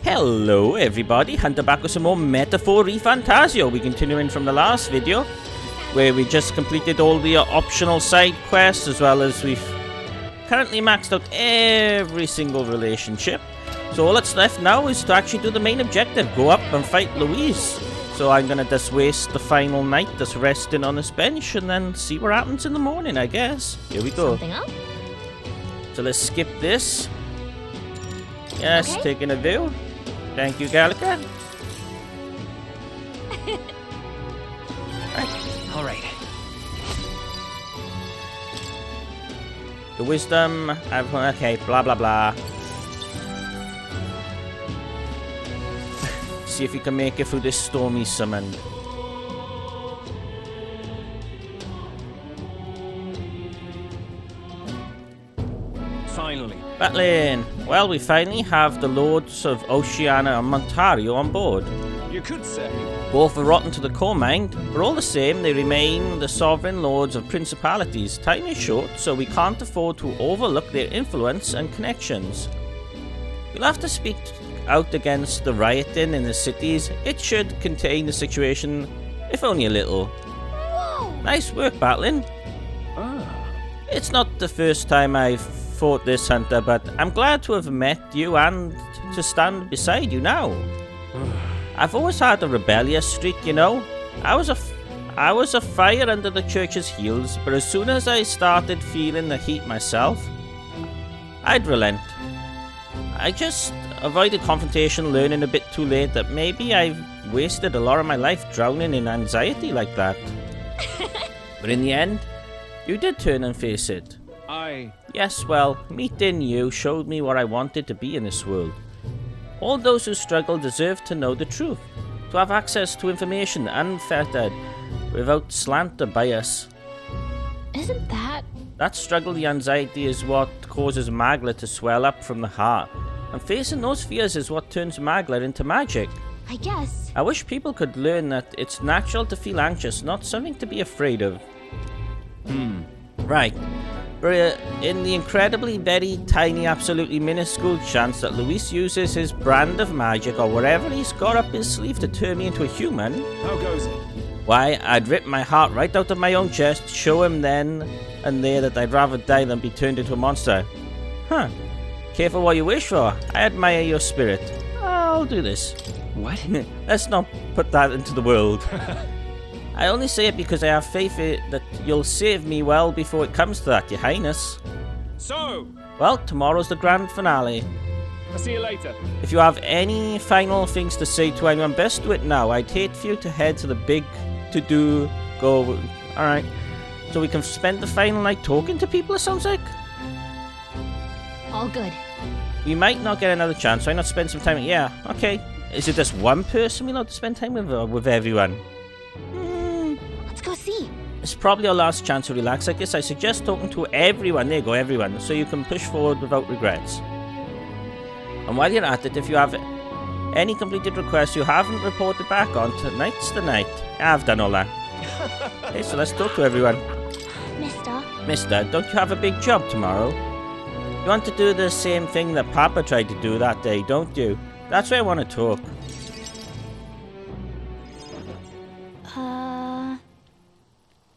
Hello everybody, Hunter back with some more Metaphor ReFantazio. We're continuing from the last video, where we just completed all the optional side quests, as well as we've currently maxed out every single relationship. So all that's left now is to actually do the main objective, go up and fight Louise. So I'm gonna just waste the final night just resting on this bench and then see what happens in the morning, I guess. Here we go. Something up? So let's skip this. Yes, Okay. taking a view. Thank you, Gallica. All right. The wisdom, okay, blah blah blah. See if we can make it through this stormy summon. Finally. Battling. Well, we finally have the Lords of Oceania and Montario on board. You could say. Both are rotten to the core mind, but all the same, they remain the sovereign lords of principalities. Time is short, so we can't afford to overlook their influence and connections. We'll have to speak out against the rioting in the cities. It should contain the situation, if only a little. Whoa! Nice work, Battling. Ah. It's not the first time I've fought this, Hunter, but I'm glad to have met you and to stand beside you now. I've always had a rebellious streak, you know. I was a fire under the church's heels, but as soon as I started feeling the heat myself, I'd relent. I just avoided confrontation, learning a bit too late that maybe I've wasted a lot of my life drowning in anxiety like that. But in the end, you did turn and face it. Yes, well, meeting you showed me what I wanted to be in this world. All those who struggle deserve to know the truth, to have access to information unfettered, without slant or bias. Isn't that... That struggle, the anxiety, is what causes Magla to swell up from the heart, and facing those fears is what turns Magla into magic. I guess... I wish people could learn that it's natural to feel anxious, not something to be afraid of. Right. But in the incredibly very tiny, absolutely minuscule chance that Luis uses his brand of magic or whatever he's got up his sleeve to turn me into a human, How goes it? why, I'd rip my heart right out of my own chest, show him then and there that I'd rather die than be turned into a monster. Huh. Careful what you wish for. I admire your spirit. I'll do this. What? Let's not put that into the world. I only say it because I have faith that you'll save me well before it comes to that, Your Highness. So, Well, tomorrow's the grand finale. I'll see you later. If you have any final things to say to anyone, best do it now. I'd hate for you to head to the big to-do go. Alright. So we can spend the final night talking to people, it sounds like? all good. We might not get another chance. Why not spend some time? Yeah, okay. Is it just one person we'll have to spend time with, or with everyone? Let's go see. It's probably our last chance to relax like this. I suggest talking to everyone. There you go, everyone. So you can push forward without regrets. And while you're at it, if you have any completed requests you haven't reported back on, tonight's the night. I've done all that. Okay, so let's talk to everyone. Mister, don't you have a big job tomorrow? You want to do the same thing that Papa tried to do that day, don't you? That's why I want to talk.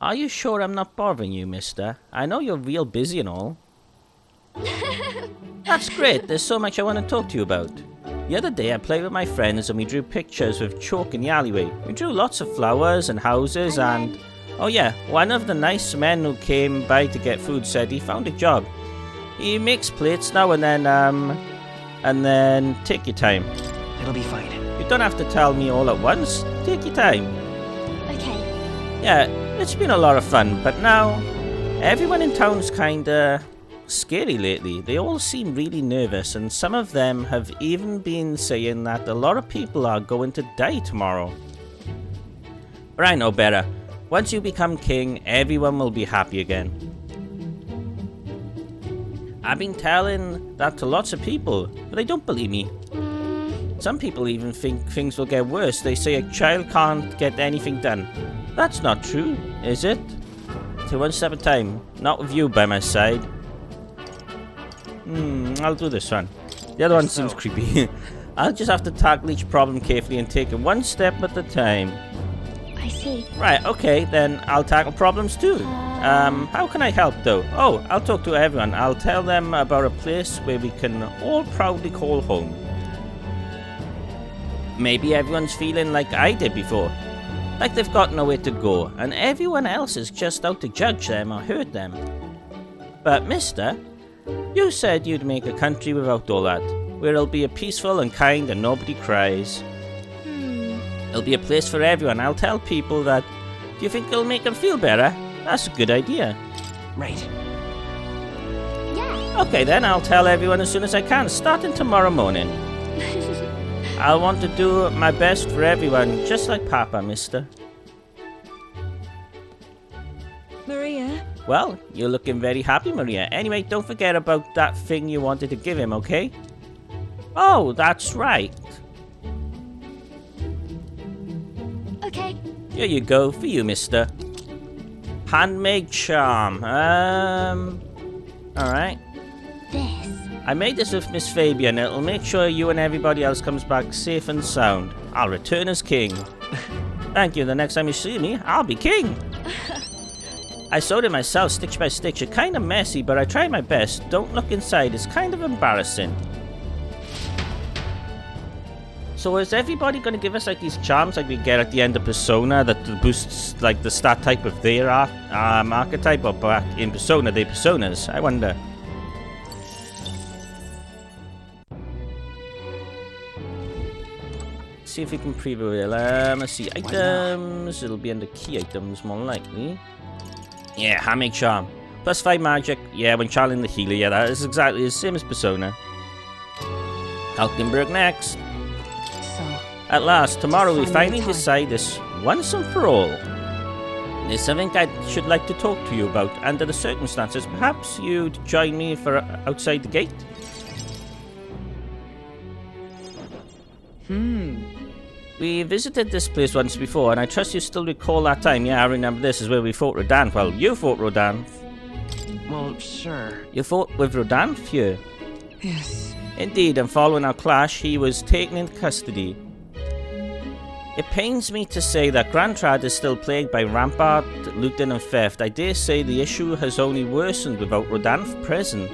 Are you sure I'm not bothering you, mister? I know you're real busy and all. That's great. There's so much I want to talk to you about. The other day I played with my friends and we drew pictures with chalk in the alleyway. We drew lots of flowers and houses and... Oh yeah, one of the nice men who came by to get food said he found a job. He makes plates now and then take your time. It'll be fine. You don't have to tell me all at once. Take your time. Okay. Yeah, it's been a lot of fun, but now everyone in town's kinda scary lately. They all seem really nervous, and some of them have even been saying that a lot of people are going to die tomorrow. But I know better. Once you become king, everyone will be happy again. I've been telling that to lots of people, but they don't believe me. Some people even think things will get worse. They say a child can't get anything done. That's not true, is it? So one step at a time, not with you by my side. I'll do this one. The other one seems creepy. I'll just have to tackle each problem carefully and take it one step at a time. I see. Right, okay, then I'll tackle problems too. How can I help though? Oh, I'll talk to everyone. I'll tell them about a place where we can all proudly call home. Maybe everyone's feeling like I did before. Like they've got nowhere to go, and everyone else is just out to judge them or hurt them. But mister, you said you'd make a country without all that, where it'll be a peaceful and kind and nobody cries. It'll be a place for everyone. I'll tell people that. Do you think it'll make them feel better? That's a good idea. Right. Yeah. Okay then, I'll tell everyone as soon as I can, starting tomorrow morning. I'll want to do my best for everyone, just like Papa, mister. Maria? Well, you're looking very happy, Maria. Anyway, don't forget about that thing you wanted to give him, okay? Oh, that's right. Okay. Here you go, for you, mister. Handmade charm. Alright. This. I made this with Miss Fabian. It'll make sure you and everybody else comes back safe and sound. I'll return as king. Thank you. The next time you see me, I'll be king. I sewed it myself, stitch by stitch. It's kind of messy, but I tried my best. Don't look inside. It's kind of embarrassing. So is everybody going to give us like these charms like we get at the end of Persona that boosts like the stat type of their archetype, or back in Persona, they're Personas? I wonder. See if we can preview it. Let's see, items. It'll be under key items more likely. Yeah, handmade charm. Plus 5 magic. Yeah, when channeling the healer. Yeah, that is exactly the same as Persona. Alkenberg next. So, At last, tomorrow we finally time. decide this once and for all. There's something I should like to talk to you about under the circumstances. Perhaps you'd join me for outside the gate? We visited this place once before, and I trust you still recall that time. Yeah, I remember this is where we fought Rodan. Well, you fought Rodan. Well, sure. You fought with Rodan here. yes. Indeed, and following our clash, he was taken into custody. It pains me to say that Grand Trad is still plagued by rampart, looting and theft. I dare say the issue has only worsened without Rodan present.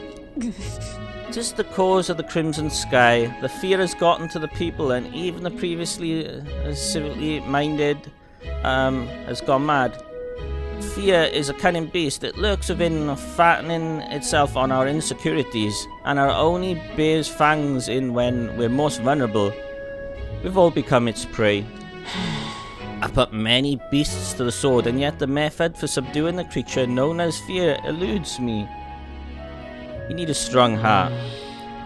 Tis the cause of the Crimson Sky. The fear has gotten to the people, and even the previously civilly minded has gone mad. Fear is a cunning beast. It lurks within, fattening itself on our insecurities, and our only bears fangs in when we're most vulnerable. We've all become its prey. I put many beasts to the sword, and yet the method for subduing the creature known as fear eludes me. You need a strong heart.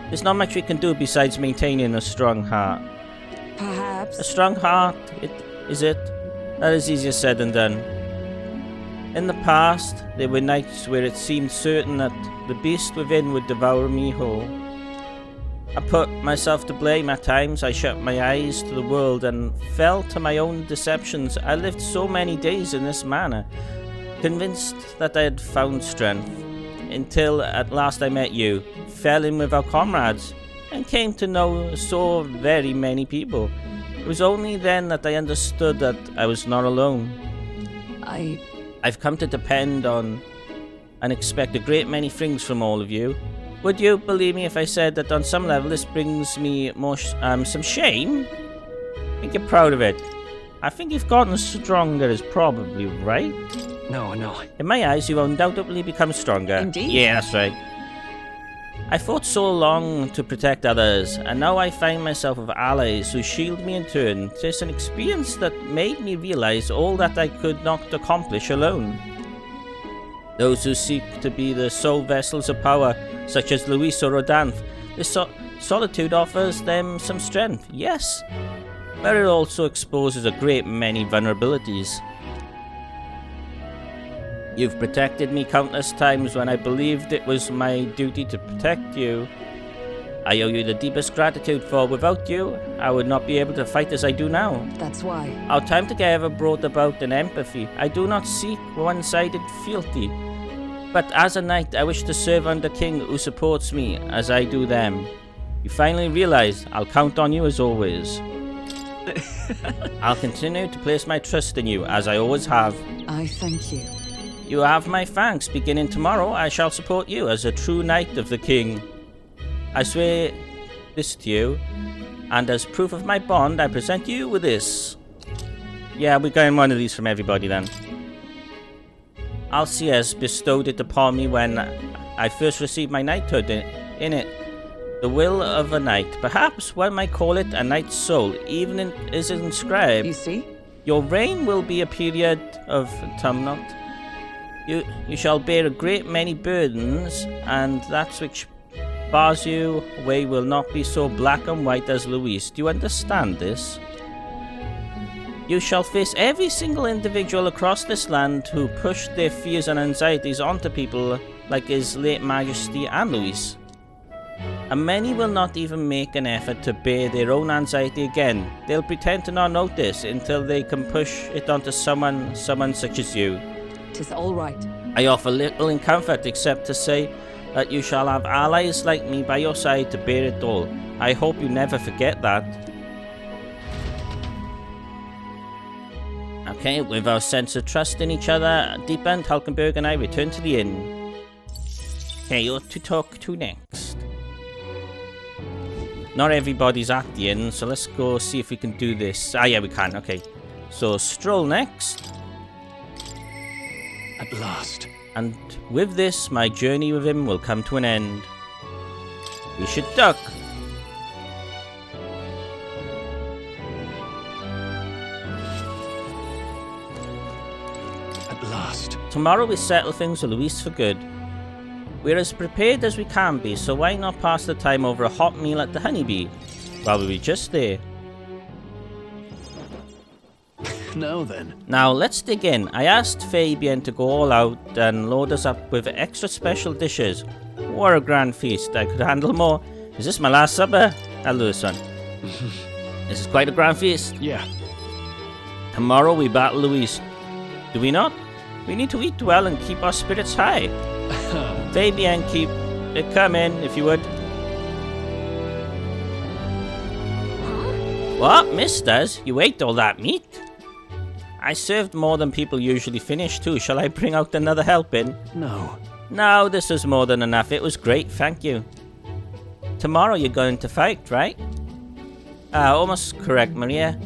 There's not much we can do besides maintaining a strong heart. Perhaps. A strong heart, is it? That is easier said than done. In the past, there were nights where it seemed certain that the beast within would devour me whole. I put myself to blame at times. I shut my eyes to the world and fell to my own deceptions. I lived so many days in this manner, convinced that I had found strength, until at last I met you, fell in with our comrades, and came to know so very many people. It was only then that I understood that I was not alone. I've come to depend on and expect a great many things from all of you. Would you believe me if I said that on some level this brings me more some shame? I think you're proud of it. I think you've gotten stronger is probably right. No. In my eyes, you've undoubtedly become stronger. Indeed. Yeah, that's right. I fought so long to protect others, and now I find myself with allies who shield me in turn. It's an experience that made me realize all that I could not accomplish alone. Those who seek to be the sole vessels of power, such as Luis or Rodan, this solitude offers them some strength, yes, but it also exposes a great many vulnerabilities. You've protected me countless times when I believed it was my duty to protect you. I owe you the deepest gratitude, for without you, I would not be able to fight as I do now. That's why. Our time together brought about an empathy. I do not seek one-sided fealty, but as a knight, I wish to serve under a king who supports me as I do them. You finally realize I'll count on you as always. I'll continue to place my trust in you, as I always have. I thank you. You have my thanks. Beginning tomorrow, I shall support you as a true knight of the king. I swear this to you, and as proof of my bond, I present you with this. Yeah, we're getting one of these from everybody then. Alcius bestowed it upon me when I first received my knighthood. In it, the will of a knight. Perhaps one might call it a knight's soul, even is inscribed. You see? Your reign will be a period of tumult. You shall bear a great many burdens, and that which bars you away will not be so black and white as Luis. Do you understand this? You shall face every single individual across this land who pushed their fears and anxieties onto people like His late Majesty and Luis. And many will not even make an effort to bear their own anxiety again. They'll pretend to not notice until they can push it onto someone such as you. 'Tis all right. I offer little in comfort except to say that you shall have allies like me by your side to bear it all. I hope you never forget that. Okay, with our sense of trust in each other deepened, Hulkenberg and I return to the inn. Okay, you're to talk to next. Not everybody's at the inn, so let's go see if we can do this. Ah, yeah, we can, okay. So, Stroll next. At last. And with this, my journey with him will come to an end. We should duck. At last. Tomorrow we settle things with Luis for good. We're as prepared as we can be, so why not pass the time over a hot meal at the Honeybee while we were just there? Now then. Now let's dig in. I asked Fabian to go all out and load us up with extra special dishes. What a grand feast. I could handle more. Is this my last supper? I'll do this one. This is quite a grand feast. Yeah. Tomorrow we battle Luis. Do we not? We need to eat well and keep our spirits high. Fabian, keep it coming, if you would. What, misters? You ate all that meat? I served more than people usually finish too. Shall I bring out another helping? No. No, this was more than enough. It was great, thank you. Tomorrow you're going to fight, right? Almost correct, Maria.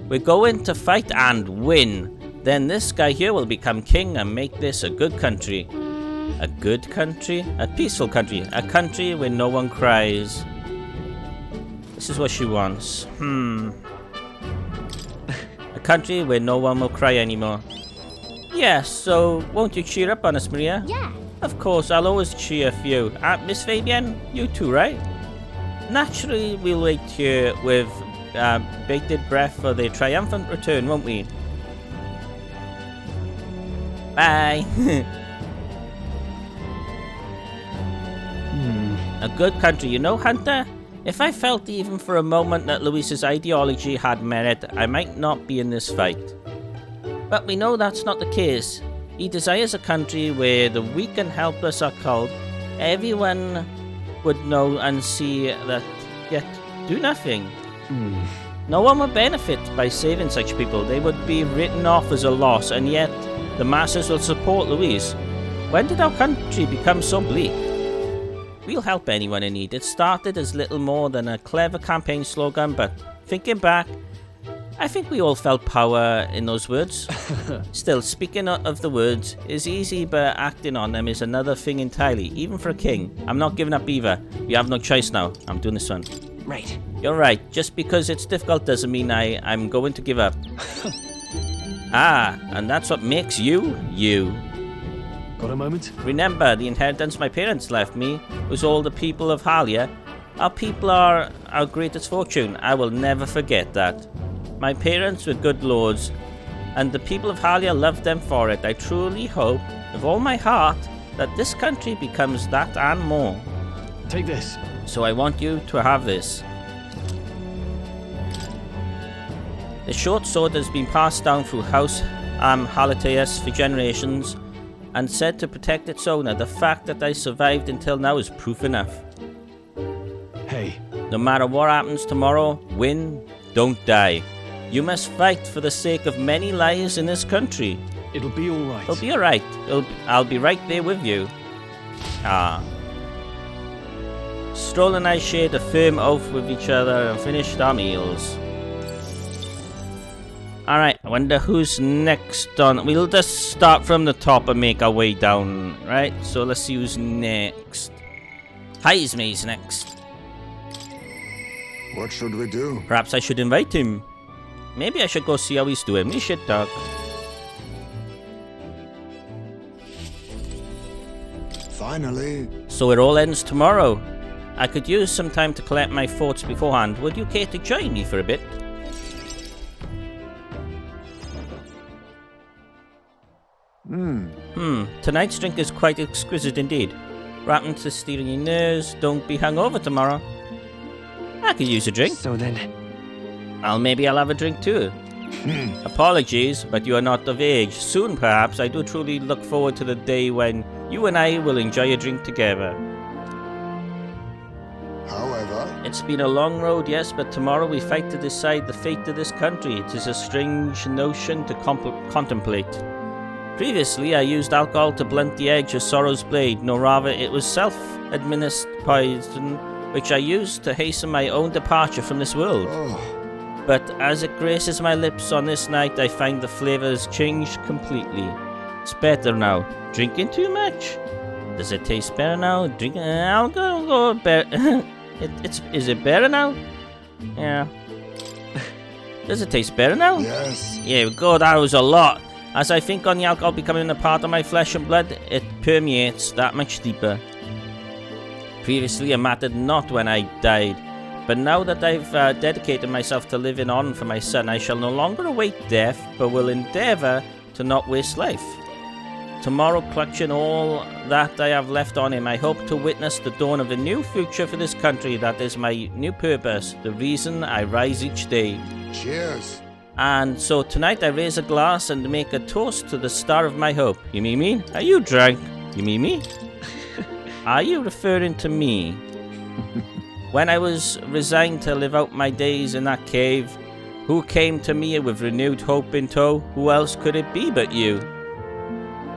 We're going to fight and win. Then this guy here will become king and make this a good country. A good country? A peaceful country. A country where no one cries. This is what she wants. A country where no one will cry anymore. Yeah, so won't you cheer up on us, Maria? Yeah. Of course, I'll always cheer for you. Miss Fabian, you too, right? Naturally, we'll wait here with bated breath for their triumphant return, won't we? Bye. A good country, you know, Hunter? If I felt even for a moment that Luis's ideology had merit, I might not be in this fight. But we know that's not the case. He desires a country where the weak and helpless are culled. Everyone would know and see that, yet do nothing. No one would benefit by saving such people. They would be written off as a loss, and yet the masses will support Luis. When did our country become so bleak? We'll help anyone in need. It started as little more than a clever campaign slogan, but thinking back, I think we all felt power in those words. Still, speaking of the words is easy, but acting on them is another thing entirely, even for a king. I'm not giving up either. We have no choice now. I'm doing this one. Right. You're right. Just because it's difficult doesn't mean I'm going to give up. And that's what makes you, you. Got a moment? Remember, the inheritance my parents left me was all the people of Halia. Our people are our greatest fortune. I will never forget that. My parents were good lords, and the people of Halia loved them for it. I truly hope, with all my heart, that this country becomes that and more. Take this. So I want you to have this. The short sword has been passed down through House Halitheus for generations, and said to protect its owner. The fact that I survived until now is proof enough. Hey, No matter what happens tomorrow, win, don't die. You must fight for the sake of many lives in this country. It'll be all right. It'll be alright. I'll be right there with you. Ah. Stroll and I shared a firm oath with each other and finished our meals. Alright, I wonder who's next on. We'll just start from the top and make our way down, right? So let's see who's next. Heismey's next. What should we do? Perhaps I should invite him. Maybe I should go see how he's doing. We should talk. Finally. So it all ends tomorrow. I could use some time to collect my thoughts beforehand. Would you care to join me for a bit? Tonight's drink is quite exquisite indeed. What happened to stealing your nerves? Don't be hungover tomorrow. I could use a drink. So then, Maybe I'll have a drink too. Apologies, but you are not of age. Soon, perhaps. I do truly look forward to the day when you and I will enjoy a drink together. However, It's been a long road, yes, but tomorrow we fight to decide the fate of this country. It is a strange notion to contemplate. Previously, I used alcohol to blunt the edge of sorrow's blade. No, rather, it was self-administered poison, which I used to hasten my own departure from this world. But as it graces my lips on this night, I find the flavor has changed completely. It's better now. Drinking too much? Does it taste better now? Drinking? I'll go better. Is it better now? Yeah. Does it taste better now? yes. Yeah, good. That was a lot. As I think on the alcohol becoming a part of my flesh and blood, it permeates that much deeper. Previously, it mattered not when I died. But now that I've dedicated myself to living on for my son, I shall no longer await death, but will endeavour to not waste life. Tomorrow, clutching all that I have left on him, I hope to witness the dawn of a new future for this country. That is my new purpose, the reason I rise each day. Cheers. And so tonight I raise a glass and make a toast to the star of my hope. You mean me? Are you drunk? You mean me? Are you referring to me? When I was resigned to live out my days in that cave, who came to me with renewed hope in tow? Who else could it be but you?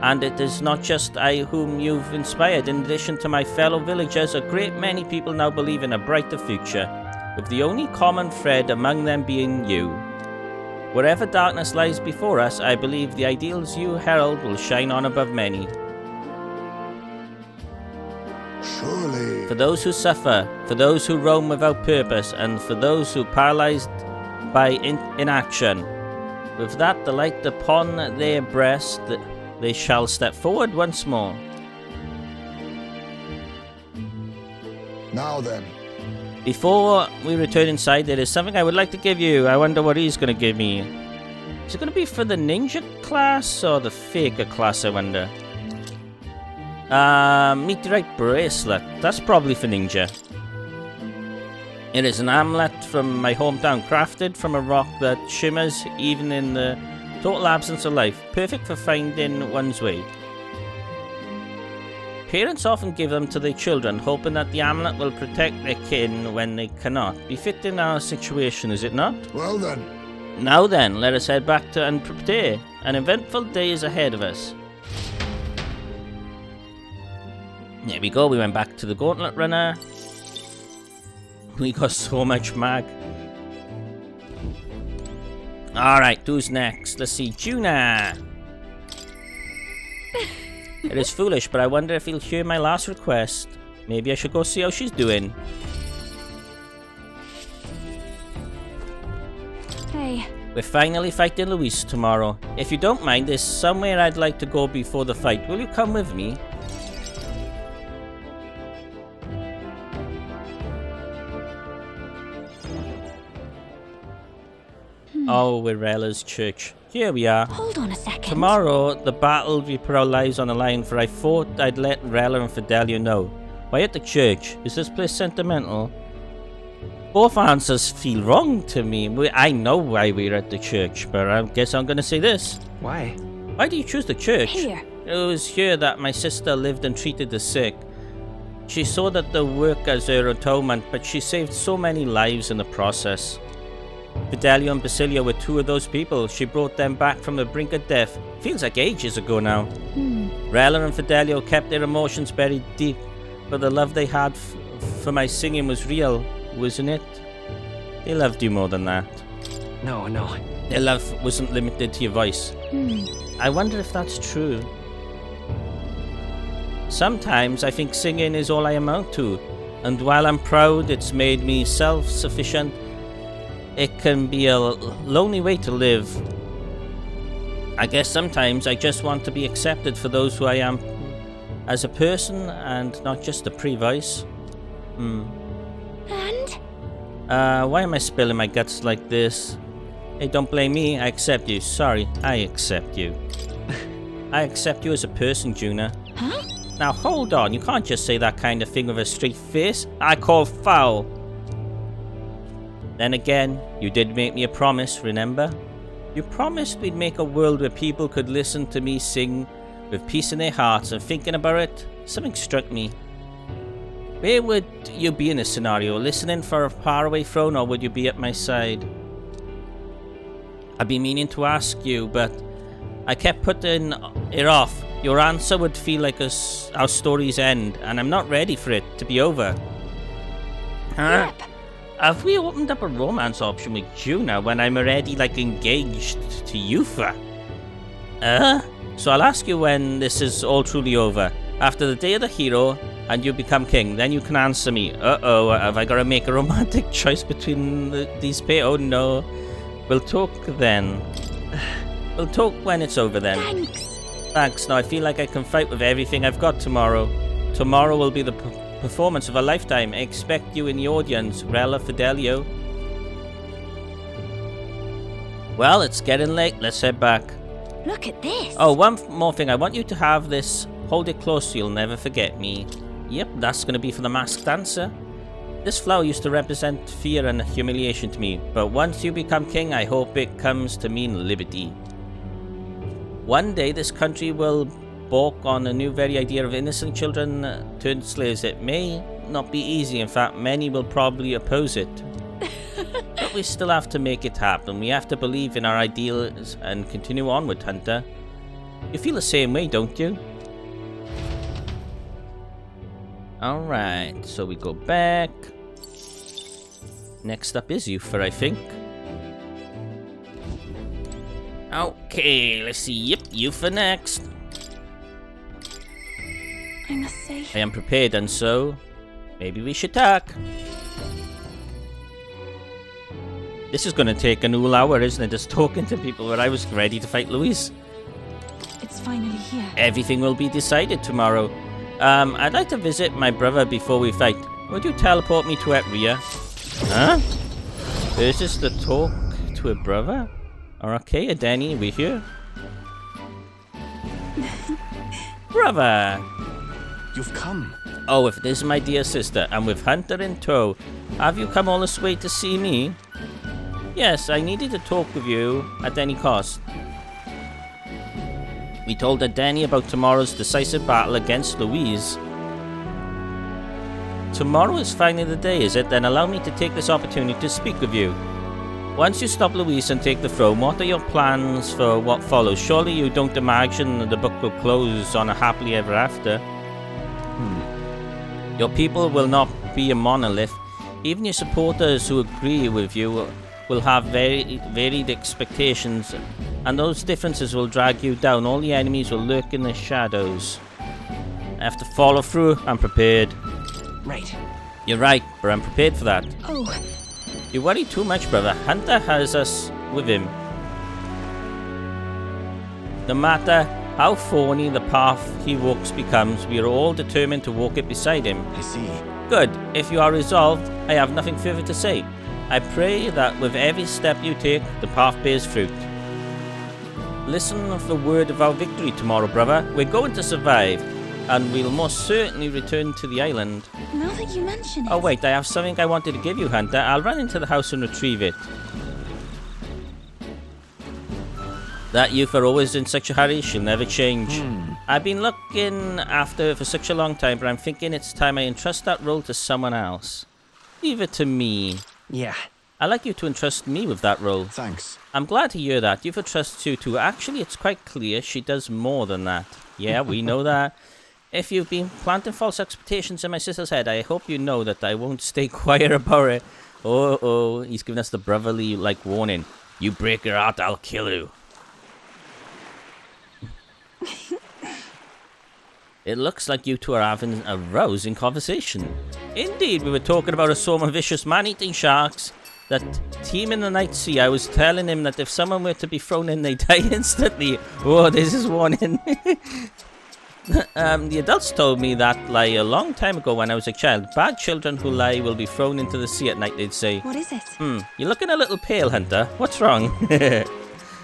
And it is not just I whom you've inspired. In addition to my fellow villagers, a great many people now believe in a brighter future, with the only common thread among them being you. Wherever darkness lies before us, I believe the ideals you herald will shine on above many. Surely. For those who suffer, for those who roam without purpose, and for those who paralyzed by inaction, with that the light upon their breast, they shall step forward once more. Now then. Before we return inside, there is something I would like to give you. I wonder what he's going to give me. Is it going to be for the ninja class or the faker class, I wonder? Meteorite bracelet. That's probably for ninja. It is an amulet from my hometown, crafted from a rock that shimmers even in the total absence of life. Perfect for finding one's way. Parents often give them to their children, hoping that the amulet will protect their kin when they cannot. Befitting our situation, is it not? Well then. Now then, let us head back to and prepare. An eventful day is ahead of us. There we go, we went back to the gauntlet runner. We got so much mag. Alright, who's next? Let's see, Juna. It is foolish, but I wonder if he'll hear my last request. Maybe I should go see how she's doing. Hey, We're finally fighting Luis tomorrow. If you don't mind, there's somewhere I'd like to go before the fight. Will you come with me? Oh, we're Rella's church. Here we are. hold on a second. Tomorrow, the battle we put our lives on the line for. I thought I'd let Rella and Fidelio know. Why at the church? Is this place sentimental? Both answers feel wrong to me. I know why we're at the church, but I guess I'm gonna say this. Why? Why do you choose the church? Here. It was here that my sister lived and treated the sick. She saw that the work as her atonement, but she saved so many lives in the process. Fidelio and Basilio were two of those people. She brought them back from the brink of death. Feels like ages ago now. Rella and Fidelio kept their emotions buried deep, but the love they had for my singing was real, wasn't it? They loved you more than that. No. Their love wasn't limited to your voice. I wonder if that's true. Sometimes I think singing is all I amount to, and while I'm proud it's made me self-sufficient, it can be a lonely way to live. I guess sometimes I just want to be accepted for those who I am as a person and not just a pre-voice. And? Why am I spilling my guts like this? Hey, don't blame me, I accept you. Sorry, I accept you. I accept you as a person, Juna. Huh? Now hold on, you can't just say that kind of thing with a straight face. I call foul. Then again, you did make me a promise, remember? You promised we'd make a world where people could listen to me sing with peace in their hearts, and thinking about it, something struck me. Where would you be in this scenario? Listening for a faraway throne, or would you be at my side? I've been meaning to ask you, but I kept putting it off. Your answer would feel like our story's end, and I'm not ready for it to be over. Huh? Yep. Have we opened up a romance option with Juna when I'm already, engaged to Yufa? So I'll ask you when this is all truly over. After the day of the hero, and you become king, then you can answer me. Uh-oh, have I got to make a romantic choice between these pair? Oh no. We'll talk then. We'll talk when it's over then. Thanks. Now I feel like I can fight with everything I've got tomorrow. Tomorrow will be the performance of a lifetime. I expect you in the audience, Rella, Fidelio. Well, it's getting late. Let's head back. Look at this. Oh, one more thing. I want you to have this. Hold it close so you'll never forget me. Yep, that's going to be for the masked dancer. This flower used to represent fear and humiliation to me, but once you become king, I hope it comes to mean liberty. One day, this country will balk on the new very idea of innocent children turned slaves. It may not be easy. In fact, many will probably oppose it. But we still have to make it happen. We have to believe in our ideals and continue onward, Hunter. You feel the same way, don't you? Alright, so we go back. Next up is Yufa, I think. Okay, let's see. Yep, Yufa next. I must say. I am prepared, and so maybe we should talk. This is going to take an whole hour, isn't it? Just talking to people where I was ready to fight Luis. It's finally here. Everything will be decided tomorrow. I'd like to visit my brother before we fight. Would you teleport me to Etria? Huh? Versus the talk to a brother? Okay, Danny, we here? Brother! You've come. Oh, if it is my dear sister, and with Hunter in tow, have you come all this way to see me? Yes, I needed to talk with you at any cost. We told Danny about tomorrow's decisive battle against Louise. Tomorrow is finally the day, is it? Then allow me to take this opportunity to speak with you. Once you stop Louise and take the throne, what are your plans for what follows? Surely you don't imagine the book will close on a happily ever after. Your people will not be a monolith. Even your supporters who agree with you will have very varied expectations, and those differences will drag you down. All the enemies will lurk in the shadows. I have to follow through. I'm prepared. Right. You're right, but I'm prepared for that. Oh, You worry too much, brother. Hunter has us with him. No matter how thorny the path he walks becomes, we are all determined to walk it beside him. I see. Good. If you are resolved, I have nothing further to say. I pray that with every step you take, the path bears fruit. Listen for word of our victory tomorrow, brother. We're going to survive, and we'll most certainly return to the island. now that you mention it. Oh wait, I have something I wanted to give you, Hunter. I'll run into the house and retrieve it. That youth are always in such a hurry, she'll never change. I've been looking after her for such a long time, but I'm thinking it's time I entrust that role to someone else. Leave it to me. Yeah. I'd like you to entrust me with that role. Thanks. I'm glad to hear that. You've entrusted Sue too. Actually, it's quite clear she does more than that. Yeah, we know that. If you've been planting false expectations in my sister's head, I hope you know that I won't stay quiet about it. Oh, he's giving us the brotherly, warning. You break her heart, I'll kill you. It looks like you two are having a rousing conversation. Indeed, we were talking about a swarm of vicious man-eating sharks that team in the night sea. I was telling him that if someone were to be thrown in, they die instantly. Oh, this is warning. The adults told me that a long time ago when I was a child. Bad children who lie will be thrown into the sea at night, they'd say. What is it? You're looking a little pale, Hunter. What's wrong?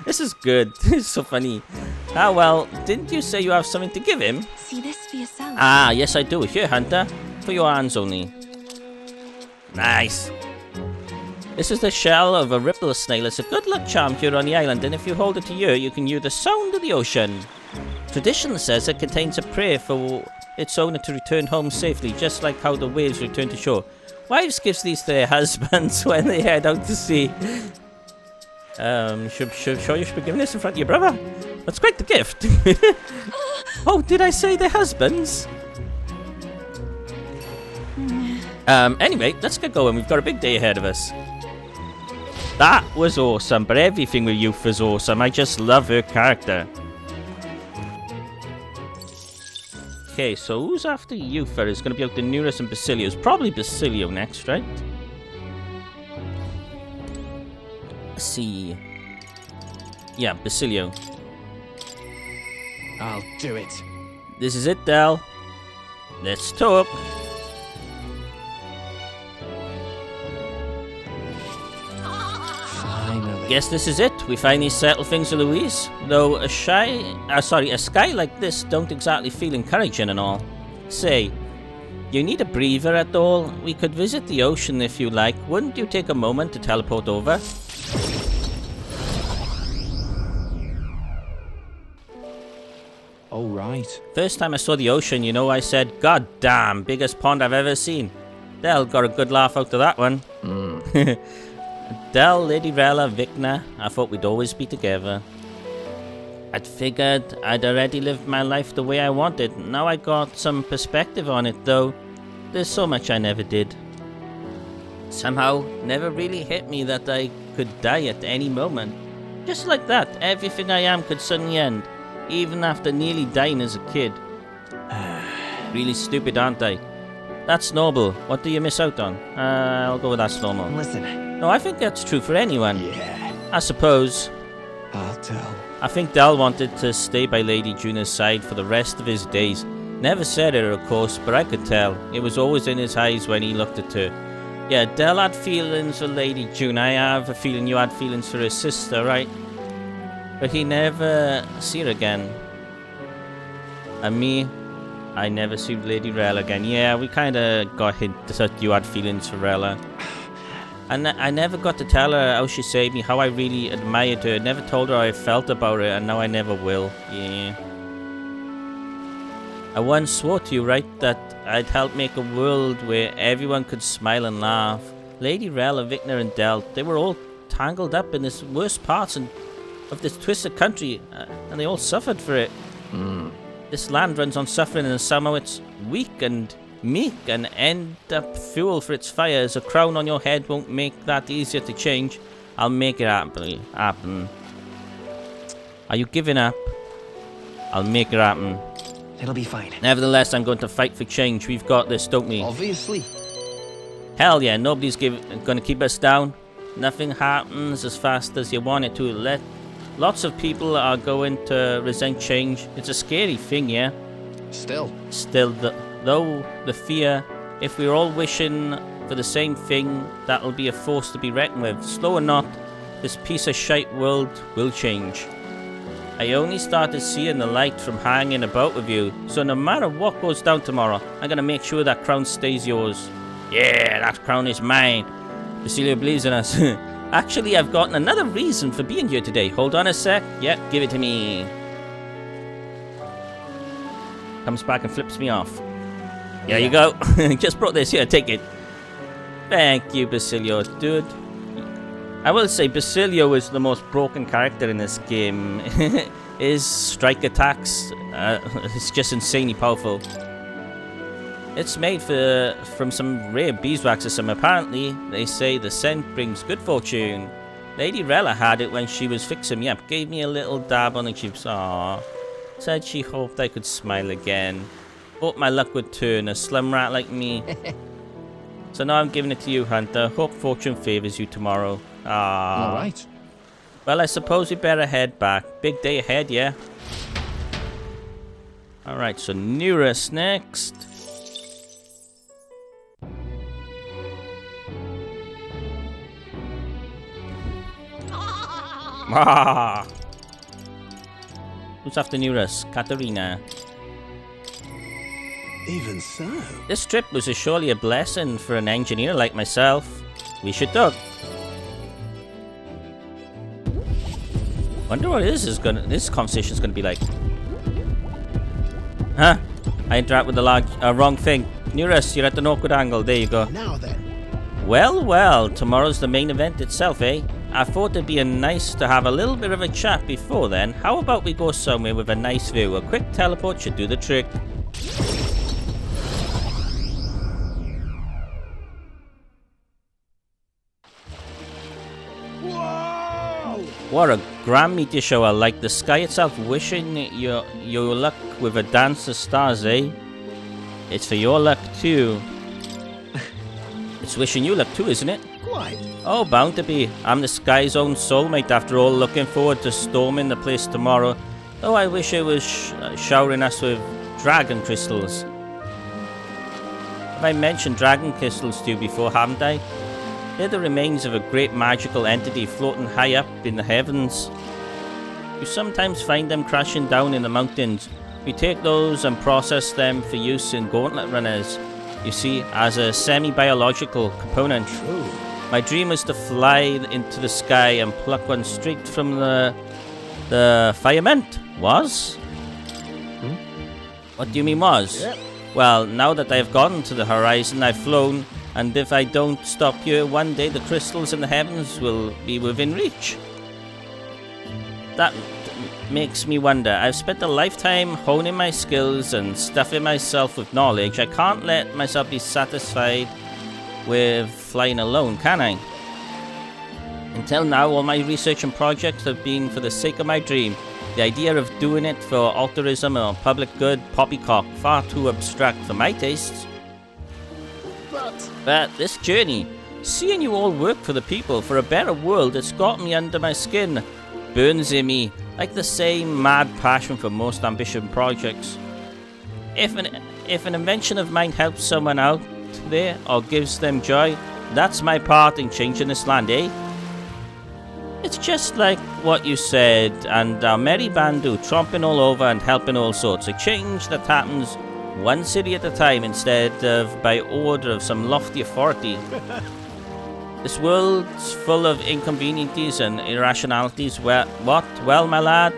This is good. This is so funny. Ah, well, didn't you say you have something to give him? See this for yourself. Ah, yes I do. Here, Hunter. For your hands only. Nice. This is the shell of a ripple snail. It's a good luck charm here on the island, and if you hold it to you can hear the sound of the ocean. Tradition says it contains a prayer for its owner to return home safely, just like how the waves return to shore. Wives gives these to their husbands when they head out to sea. Sure you should be giving this in front of your brother. That's quite the gift. Oh, did I say their husbands? Anyway, let's get going. We've got a big day ahead of us. That was awesome, but everything with Youth is awesome. I just love her character. Okay, so who's after Eupher? It's going to be out the Neurus and Basilio. It's probably Basilio next, right? Let's see. Yeah, Basilio. I'll do it. This is it, Del. Let's talk. Finally. Guess this is it. We finally settle things with Louise. Though a sky like this don't exactly feel encouraging and all. Say, you need a breather at all? We could visit the ocean if you like. Wouldn't you take a moment to teleport over? All right. First time I saw the ocean, I said, God damn, biggest pond I've ever seen. Del got a good laugh out of that one. Del, Lady Rella, Vicna, I thought we'd always be together. I'd figured I'd already lived my life the way I wanted. Now I got some perspective on it, though. There's so much I never did. Somehow, never really hit me that I could die at any moment. Just like that, everything I am could suddenly end. Even after nearly dying as a kid. Really stupid, aren't I? That's normal. What do you miss out on? I'll go with that's normal. Listen. No, I think that's true for anyone. Yeah. I suppose. I'll tell. I think Del wanted to stay by Lady Juna's side for the rest of his days. Never said it, of course, but I could tell. It was always in his eyes when he looked at her. Yeah, Del had feelings for Lady Juna. I have a feeling you had feelings for his sister, right? But he never see her again. And me, I never see Lady Rella again. Yeah, we kind of got hinted that you had feelings for Rella. And I never got to tell her how she saved me, how I really admired her. Never told her how I felt about her, and now I never will. Yeah. I once swore to you, right, that I'd help make a world where everyone could smile and laugh. Lady Rella, Vicna, and Del, they were all tangled up in this worst parts of this twisted country, and they all suffered for it. This land runs on suffering, and somehow it's weak and meek and end up fuel for its fires. A crown on your head won't make that easier to change. I'll make it happen. Are you giving up? I'll make it happen. It'll be fine. Nevertheless, I'm going to fight for change. We've got this, don't we? Obviously. Hell yeah, nobody's going to keep us down. Nothing happens as fast as you want it to. Lots of people are going to resent change. It's a scary thing, yeah? Still, though the fear, if we're all wishing for the same thing, that'll be a force to be reckoned with. Slow or not, this piece of shite world will change. I only started seeing the light from hanging about with you, so no matter what goes down tomorrow, I'm gonna make sure that crown stays yours. Yeah, that crown is mine. Basilio believes in us. Actually, I've gotten another reason for being here today. Hold on a sec. Yeah, give it to me. Comes back and flips me off. Here you go. Just brought this here. Take it. Thank you, Basilio, dude. I will say Basilio is the most broken character in this game. His strike attacks, it's just insanely powerful. It's made from some rare beeswax or some. Apparently, they say the scent brings good fortune. Lady Rella had it when she was fixing me up. Gave me a little dab on the cheeks. Aww. Said she hoped I could smile again. Hope my luck would turn, a slum rat like me. So now I'm giving it to you, Hunter. Hope fortune favors you tomorrow. Aww. All right. Well, I suppose we better head back. Big day ahead, yeah? Alright, so Neurus next. Ah! Who's after Neurus? Katarina. Even so. This trip was surely a blessing for an engineer like myself. We should duck. Wonder what this conversation's gonna be like. Huh? I interact with the wrong thing. Neurus, you're at an awkward angle. There you go. Now then. Well, well, tomorrow's the main event itself, eh? I thought it'd be nice to have a little bit of a chat before then. How about we go somewhere with a nice view? A quick teleport should do the trick. What a grand meteor show. I like the sky itself. Wishing your luck with a dance of stars, eh? It's for your luck too. It's wishing you luck too, isn't it? Quite. Oh, bound to be. I'm the sky's own soulmate after all. Looking forward to storming the place tomorrow. Though I wish it was showering us with dragon crystals. Have I mentioned dragon crystals to you before, haven't I? They're the remains of a great magical entity floating high up in the heavens. You sometimes find them crashing down in the mountains. We take those and process them for use in gauntlet runners. You see, as a semi-biological component. True. My dream was to fly into the sky and pluck one straight from the firmament. Was? What do you mean was? Yep. Well, now that I've gotten to the horizon, I've flown. And if I don't stop here, one day the crystals in the heavens will be within reach. That makes me wonder. I've spent a lifetime honing my skills and stuffing myself with knowledge. I can't let myself be satisfied with flying alone, can I? Until now, all my research and projects have been for the sake of my dream. The idea of doing it for altruism or public good, poppycock, far too abstract for my tastes. But this journey, seeing you all work for the people, for a better world, it's got me under my skin. Burns in me, like the same mad passion for most ambitious projects. If an invention of mine helps someone out there, or gives them joy, that's my part in changing this land, eh? It's just like what you said, and our merry bandu tromping all over and helping all sorts. A change that happens one city at a time instead of by order of some lofty authority. This world's full of inconveniences and irrationalities. Well, what? Well, my lad,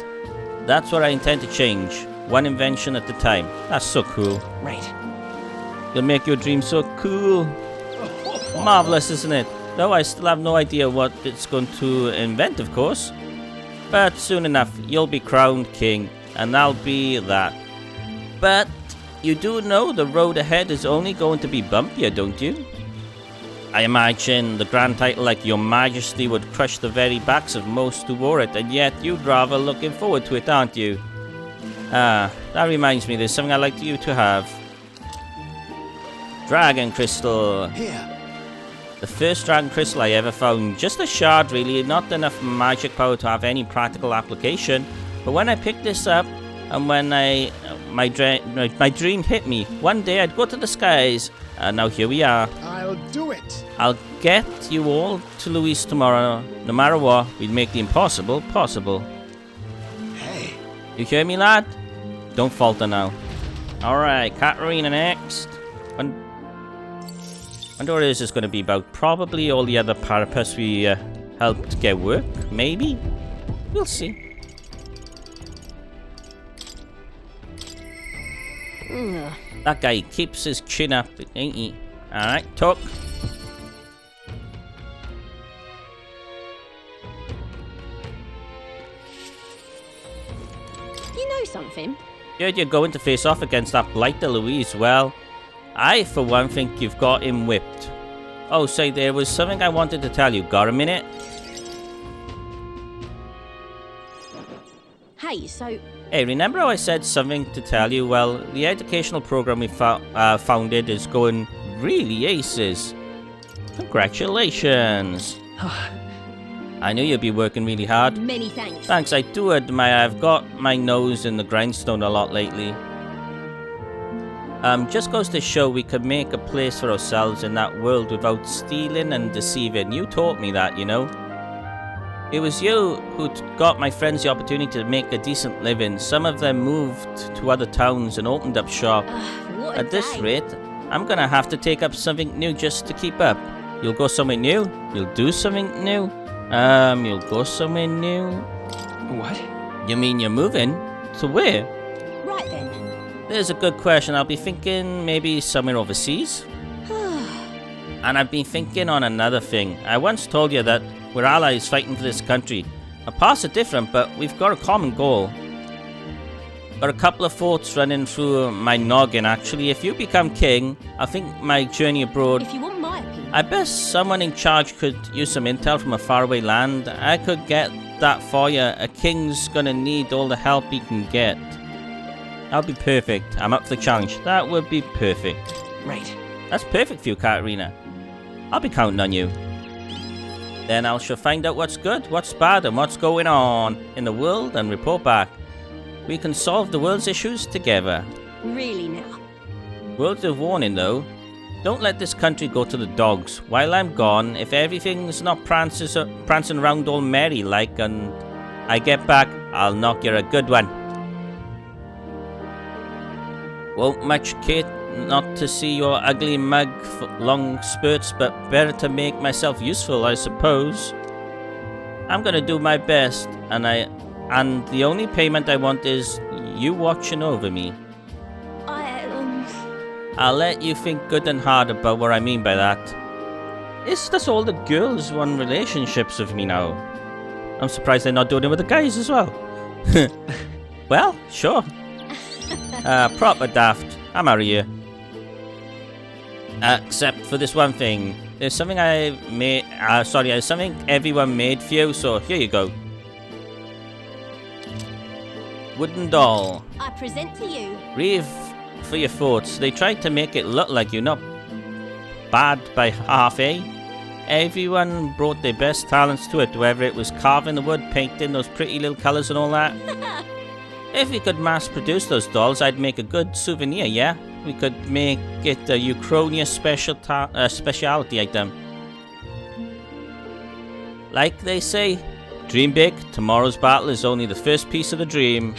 that's what I intend to change. One invention at a time. That's so cool. Right. You'll make your dream so cool. Marvelous, isn't it? Though I still have no idea what it's going to invent, of course. But soon enough, you'll be crowned king, and I'll be that. But you do know the road ahead is only going to be bumpier, don't you? I imagine the grand title like Your Majesty would crush the very backs of most who wore it, and yet you'd rather looking forward to it, aren't you? Ah, that reminds me, there's something I'd like you to have. Dragon Crystal. Here. The first dragon crystal I ever found. Just a shard, really, not enough magic power to have any practical application. But when I picked this up, and when my dream hit me, one day I'd go to the skies, and now here we are. I'll do it. I'll get you all to Louise tomorrow. No matter what, we'll make the impossible possible. Hey. You hear me, lad? Don't falter now. Alright, Katarina next. Wonder what this is going to be about. Probably all the other parapets we helped get work. Maybe? We'll see. That guy keeps his chin up, ain't he? Alright, talk. You know something? Heard you're going to face off against that blighter Louise. Well, I, for one, think you've got him whipped. Oh, say, there was something I wanted to tell you. Got a minute? Hey, so Hey, remember how I said something to tell you? Well, the educational program we founded is going really aces. Congratulations. I knew you'd be working really hard. many thanks. Thanks, I do admire I've got my nose in the grindstone a lot lately. Just goes to show we could make a place for ourselves in that world without stealing and deceiving. You taught me that, you know. It was you who got my friends the opportunity to make a decent living. Some of them moved to other towns and opened up shop. What a At this day. rate, I'm gonna have to take up something new just to keep up. You'll go somewhere new? You'll do something new? You'll go somewhere new? What? You mean you're moving? To where? Right then. There's a good question. I'll be thinking maybe somewhere overseas. And I've been thinking on another thing. I once told you that we're allies fighting for this country. Our paths are different, but we've got a common goal. Got a couple of thoughts running through my noggin, actually. If you become king, I think my journey abroad... If you want my opinion. I bet someone in charge could use some intel from a faraway land. I could get that for you. A king's gonna need all the help he can get. That'll be perfect. I'm up for the challenge. That would be perfect. Right. That's perfect for you, Katarina. I'll be counting on you. Then I shall find out what's good, what's bad, and what's going on in the world and report back. We can solve the world's issues together. Really now. Words of warning though. Don't let this country go to the dogs. While I'm gone, if everything's not prancing around all merry like and I get back, I'll knock you a good one. Won't much, Kate, not to see your ugly mug for long spurts, but better to make myself useful, I suppose. I'm gonna do my best, and the only payment I want is you watching over me. I'll let you think good and hard about what I mean by that. That's all the girls want relationships with me now. I'm surprised they're not doing it with the guys as well. Well, sure. Proper daft. I'll marry you. Except for this one thing. There's something there's something everyone made for you, so here you go. Wooden doll. I present to you. Reeve for your thoughts. They tried to make it look like you're not bad by half, eh? Everyone brought their best talents to it, whether it was carving the wood, painting those pretty little colours and all that. If we could mass produce those dolls, I'd make a good souvenir, yeah? We could make it a Uchronia specialty item. Like they say, dream big, tomorrow's battle is only the first piece of the dream.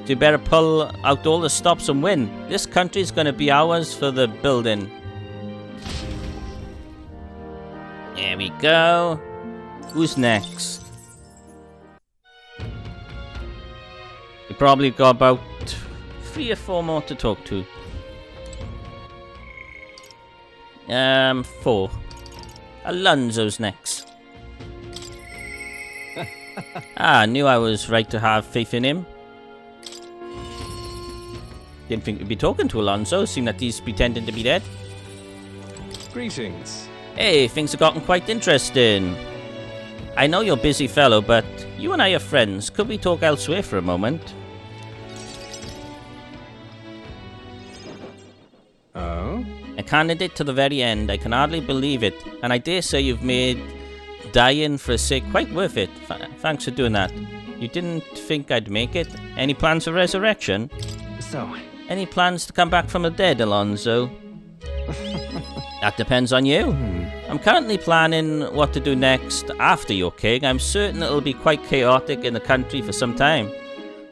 You better pull out all the stops and win. This country's gonna be ours for the building. There we go. Who's next? We probably got about 3 or 4 more to talk to. 4. Alonso's next. I knew I was right to have faith in him. Didn't think we'd be talking to Alonso, seeing that he's pretending to be dead. Greetings. Hey, things have gotten quite interesting. I know you're a busy fellow, but you and I are friends. Could we talk elsewhere for a moment? Oh? A candidate to the very end. I can hardly believe it. And I dare say you've made dying for a sake quite worth it. Thanks for doing that. You didn't think I'd make it? Any plans for resurrection? So, Any plans to come back from the dead, Alonso? That depends on you. I'm currently planning what to do next after you're king. I'm certain it'll be quite chaotic in the country for some time.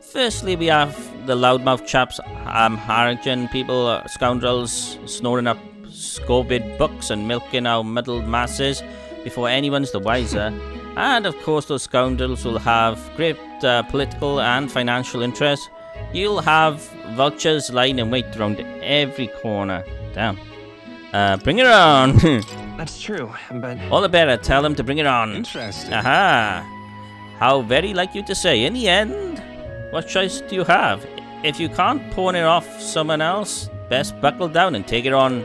Firstly, we have the loudmouth chaps, harrigan people, scoundrels, snoring up scorbid books and milking our muddled masses before anyone's the wiser. And of course, those scoundrels will have great political and financial interests. You'll have vultures lying in wait around every corner. Damn. Bring it on. That's true, but All the better. Tell them to bring it on. Interesting. Aha. How very like you to say. In the end, what choice do you have? If you can't pawn it off someone else, best buckle down and take it on.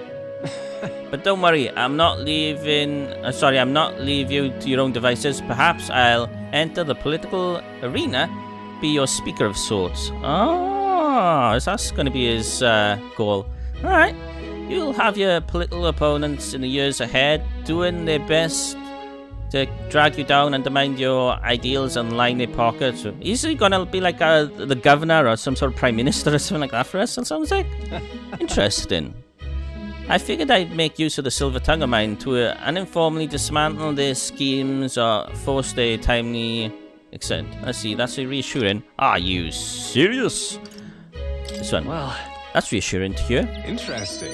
But don't worry, I'm not leave you to your own devices. Perhaps I'll enter the political arena, be your speaker of sorts. Oh, that's going to be his goal. Alright, you'll have your political opponents in the years ahead doing their best to drag you down, undermine your ideals and line their pockets. Is he going to be like the governor or some sort of prime minister or something like that for us, it sounds like? Interesting. I figured I'd make use of the silver tongue of mine to uninformally dismantle their schemes or force their timely extent. Let's see, that's reassuring. Are you serious? This one. well, That's reassuring to hear. Interesting.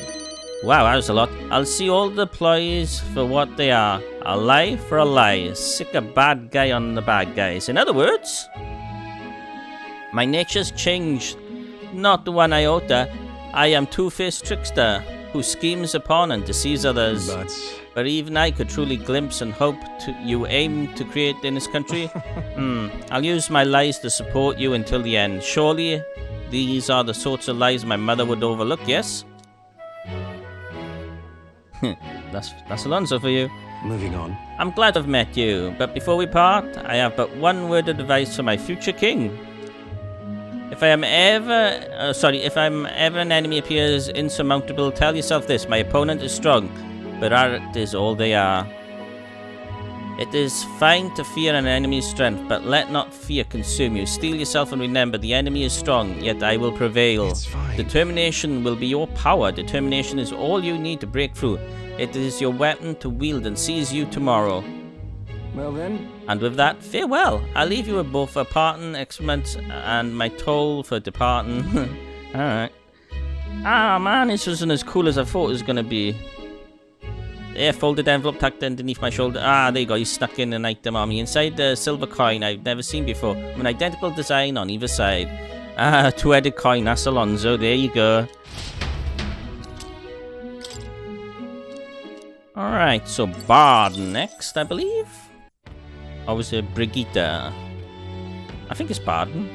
Wow, that was a lot. I'll see all the ploys for what they are. A lie for a lie. Sick a bad guy on the bad guys. In other words, my nature's changed. Not the one iota. I am two-faced trickster who schemes upon and deceives others. But even I could truly glimpse and hope you aim to create in this country. I'll use my lies to support you until the end. Surely these are the sorts of lies my mother would overlook, yes? That's Alonso for you. moving on. I'm glad I've met you, but before we part, I have but one word of advice for my future king. If I'm ever an enemy appears insurmountable, tell yourself this: my opponent is strong, but art is all they are. It is fine to fear an enemy's strength, but let not fear consume you. Steel yourself and remember, the enemy is strong, yet I will prevail. It's fine. Determination will be your power. Determination is all you need to break through. It is your weapon to wield and seize you tomorrow. Well then, And with that, farewell. I'll leave you with both a parting excrement and my toll for departing. Alright. Ah man, this wasn't as cool as I thought it was going to be. There, folded envelope tucked underneath my shoulder. Ah, there you go, he's stuck in an item on me. Inside the silver coin I've never seen before. An identical design on either side. Ah, two-headed coin, that's Alonso, there you go. Alright, so Bard next, I believe? Or was it Brigitte? I think it's Barden.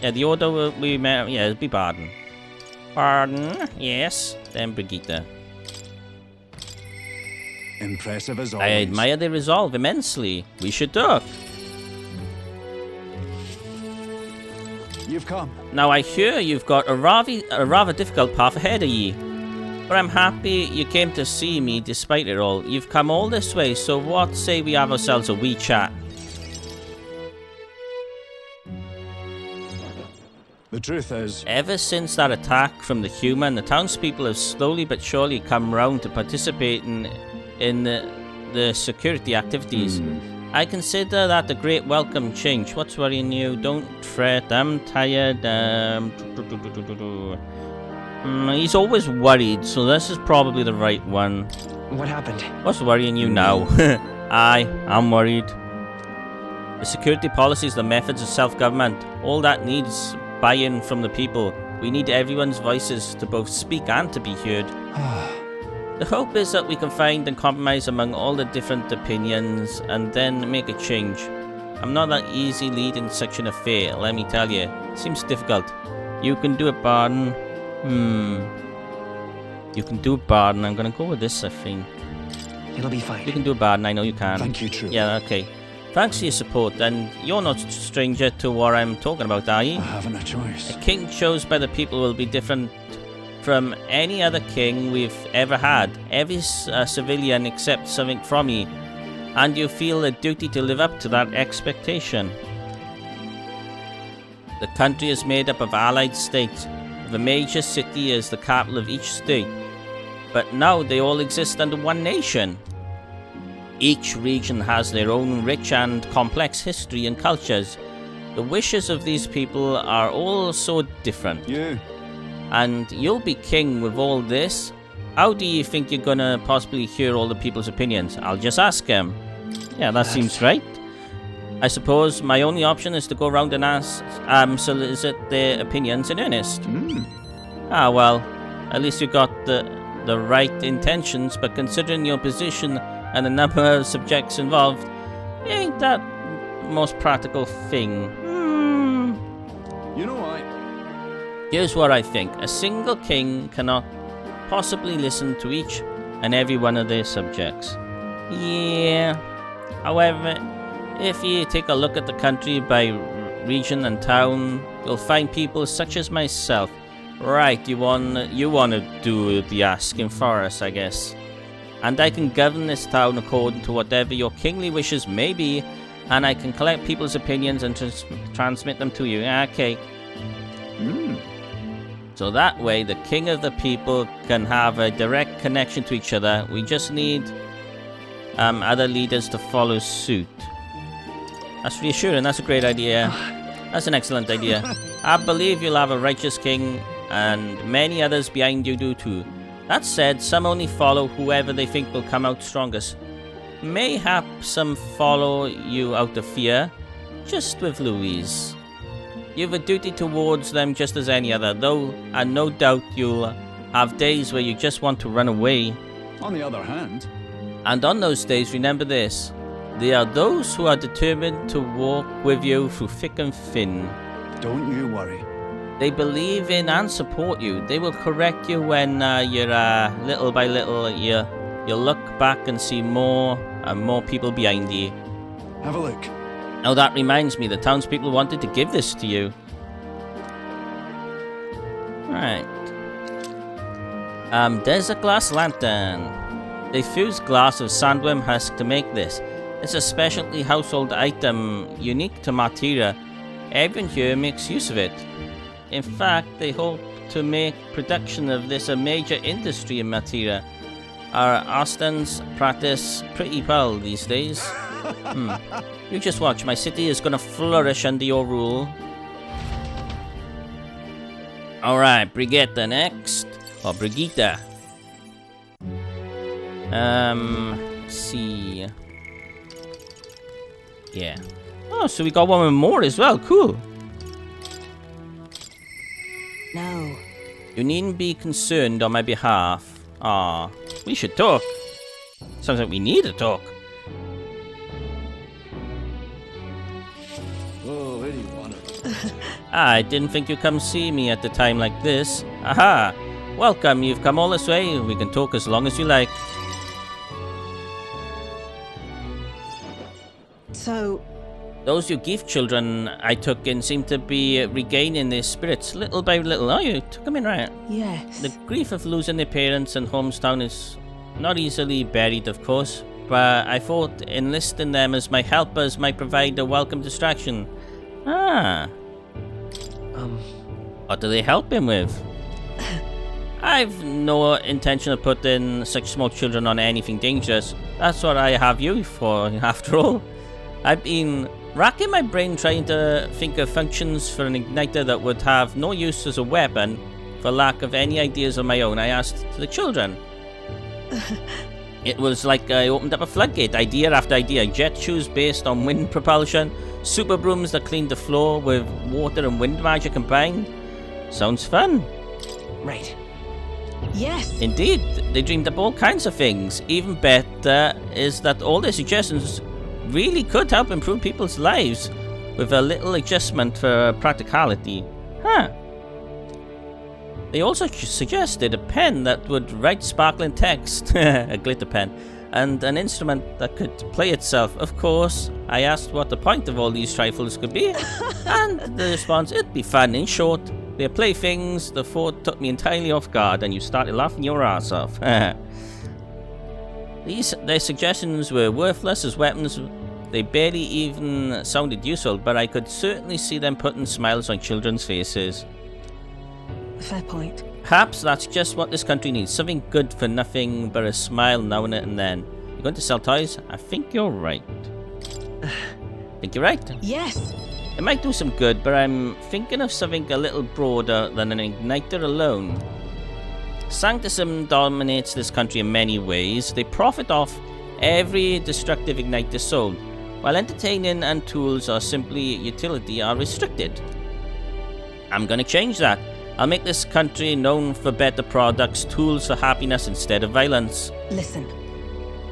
Yeah, the order we met, yeah, it'll be Barden. Barden, yes, then Brigitte. Impressive as I always. admire their resolve immensely. We should talk. You've come. Now I hear you've got a rather difficult path ahead of ye. But I'm happy you came to see me despite it all. You've come all this way, so what say we have ourselves a wee chat? The truth is, Ever since that attack from the human, the townspeople have slowly but surely come round to participating in the security activities. I consider that a great welcome change. What's worrying you? Don't fret, I'm tired. He's always worried, so this is probably the right one. what happened? What's worrying you now? I'm worried. The security policies, the methods of self-government, all that needs buy-in from the people. We need everyone's voices to both speak and to be heard. The hope is that we can find and compromise among all the different opinions and then make a change. I'm not that easy leading such an affair, let me tell you. Seems difficult. You can do it, Barden. You can do it, Barden. I'm gonna go with this, I think. It'll be fine. You can do it, Barden. I know you can. thank you, True. Yeah, okay. Thanks for your support, and you're not a stranger to what I'm talking about, are you? I haven't a choice. A king chose by the people will be different from any other king we've ever had. Every civilian accepts something from you, and you feel a duty to live up to that expectation. The country is made up of allied states, with a major city as the capital of each state, but now they all exist under one nation. Each region has their own rich and complex history and cultures. The wishes of these people are all so different. You. And you'll be king with all this. How do you think you're gonna possibly hear all the people's opinions? I'll just ask him. Yeah, that seems right. I suppose my only option is to go around and ask, solicit their opinions in earnest. Ah, well, at least you got the right intentions, but considering your position and the number of subjects involved, ain't that most practical thing. You know what? Here's what I think. A single king cannot possibly listen to each and every one of their subjects. Yeah. However, if you take a look at the country by region and town, you'll find people such as myself. Right, you wanna do the asking for us, I guess. And I can govern this town according to whatever your kingly wishes may be, and I can collect people's opinions and transmit them to you. Okay. So that way, the king of the people can have a direct connection to each other. We just need other leaders to follow suit. That's reassuring. That's a great idea. That's an excellent idea. I believe you'll have a righteous king, and many others behind you do too. That said, some only follow whoever they think will come out strongest. Mayhap some follow you out of fear, just with Louise. You've a duty towards them just as any other, though, and no doubt you'll have days where you just want to run away. On the other hand, And on those days, remember this. There are those who are determined to walk with you through thick and thin. don't you worry. They believe in and support you. They will correct you when you're little by little, you'll look back and see more and more people behind you. Have a look. Now that reminds me, the townspeople wanted to give this to you. Right. There's a glass lantern. They fuse glass with sandworm husk to make this. It's a specialty household item unique to Martira. Everyone here makes use of it. In fact, they hope to make production of this a major industry in Martira. Our Austins practice pretty well these days. You just watch, my city is gonna flourish under your rule. Alright, Brigitte next. Or Brigitte. Let's see. Yeah. Oh, so we got one more as well. Cool. No. You needn't be concerned on my behalf. Ah, we should talk. Sounds like we need to talk. Oh, where do you want it? I didn't think you'd come see me at a time like this. Aha! Welcome, you've come all this way. We can talk as long as you like. So, Those Yugif children I took in seem to be regaining their spirits little by little. Oh, you took them in, right? yes. The grief of losing their parents and homestown is not easily buried, of course, but I thought enlisting them as my helpers might provide a welcome distraction. Ah. What do they help him with? I've no intention of putting such small children on anything dangerous. That's what I have you for, after all. I've been racking my brain trying to think of functions for an igniter that would have no use as a weapon. For lack of any ideas of my own, I asked the children. It was like I opened up a floodgate, idea after idea. Jet shoes based on wind propulsion, super brooms that cleaned the floor with water and wind magic combined. Sounds fun. Right. Yes. Indeed, they dreamed up all kinds of things. Even better is that all their suggestions really could help improve people's lives with a little adjustment for practicality. Huh. They also suggested a pen that would write sparkling text, a glitter pen, and an instrument that could play itself. Of course, I asked what the point of all these trifles could be, and the response, it'd be fun. In short, they're playthings. The thought took me entirely off guard, and you started laughing your ass off. Their suggestions were worthless as weapons. They barely even sounded useful, but I could certainly see them putting smiles on children's faces. Fair point. Perhaps that's just what this country needs. Something good for nothing but a smile now and then. You're going to sell toys? I think you're right. Think you're right? Yes. It might do some good, but I'm thinking of something a little broader than an igniter alone. Sanctism dominates this country in many ways. They profit off every destructive igniter sold. while entertaining and tools or simply utility are restricted. I'm gonna change that. I'll make this country known for better products, tools for happiness instead of violence. Listen.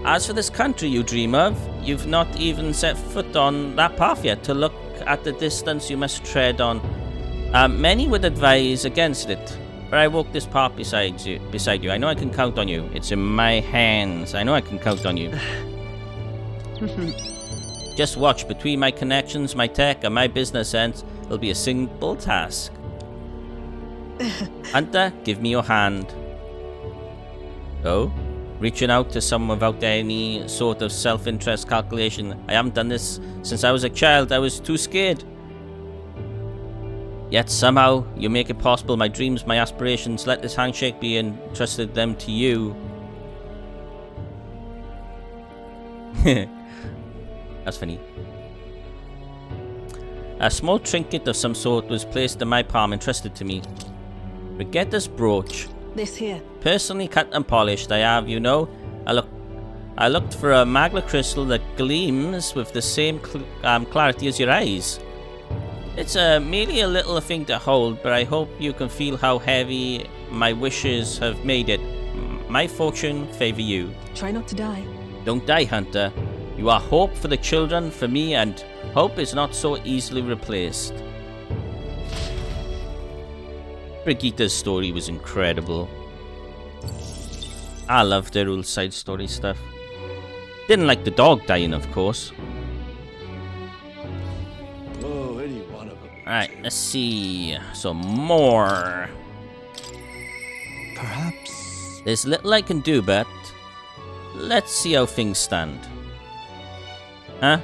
As for this country you dream of, you've not even set foot on that path yet. To look at the distance you must tread on. Many would advise against it, but I walk this path beside you. I know I can count on you. It's in my hands. I know I can count on you. Just watch. Between my connections, my tech, and my business sense, it'll be a simple task. Hunter, give me your hand. Oh? Reaching out to someone without any sort of self-interest calculation. I haven't done this since I was a child. I was too scared. Yet somehow, you make it possible. My dreams, my aspirations, let this handshake be entrusted them to you. That's funny. A small trinket of some sort was placed in my palm, entrusted to me. Regatta's brooch. This here. Personally cut and polished, I have, you know. I looked for a magma crystal that gleams with the same clarity as your eyes. It's merely a little thing to hold, but I hope you can feel how heavy my wishes have made it. My fortune favor you. Try not to die. Don't die, Hunter. You are hope for the children, for me, and hope is not so easily replaced. Brigitta's story was incredible. I loved their little side story stuff. Didn't like the dog dying, of course. Oh, any one of them. Alright, let's see. Some more. Perhaps. There's little I can do, but let's see how things stand. Huh?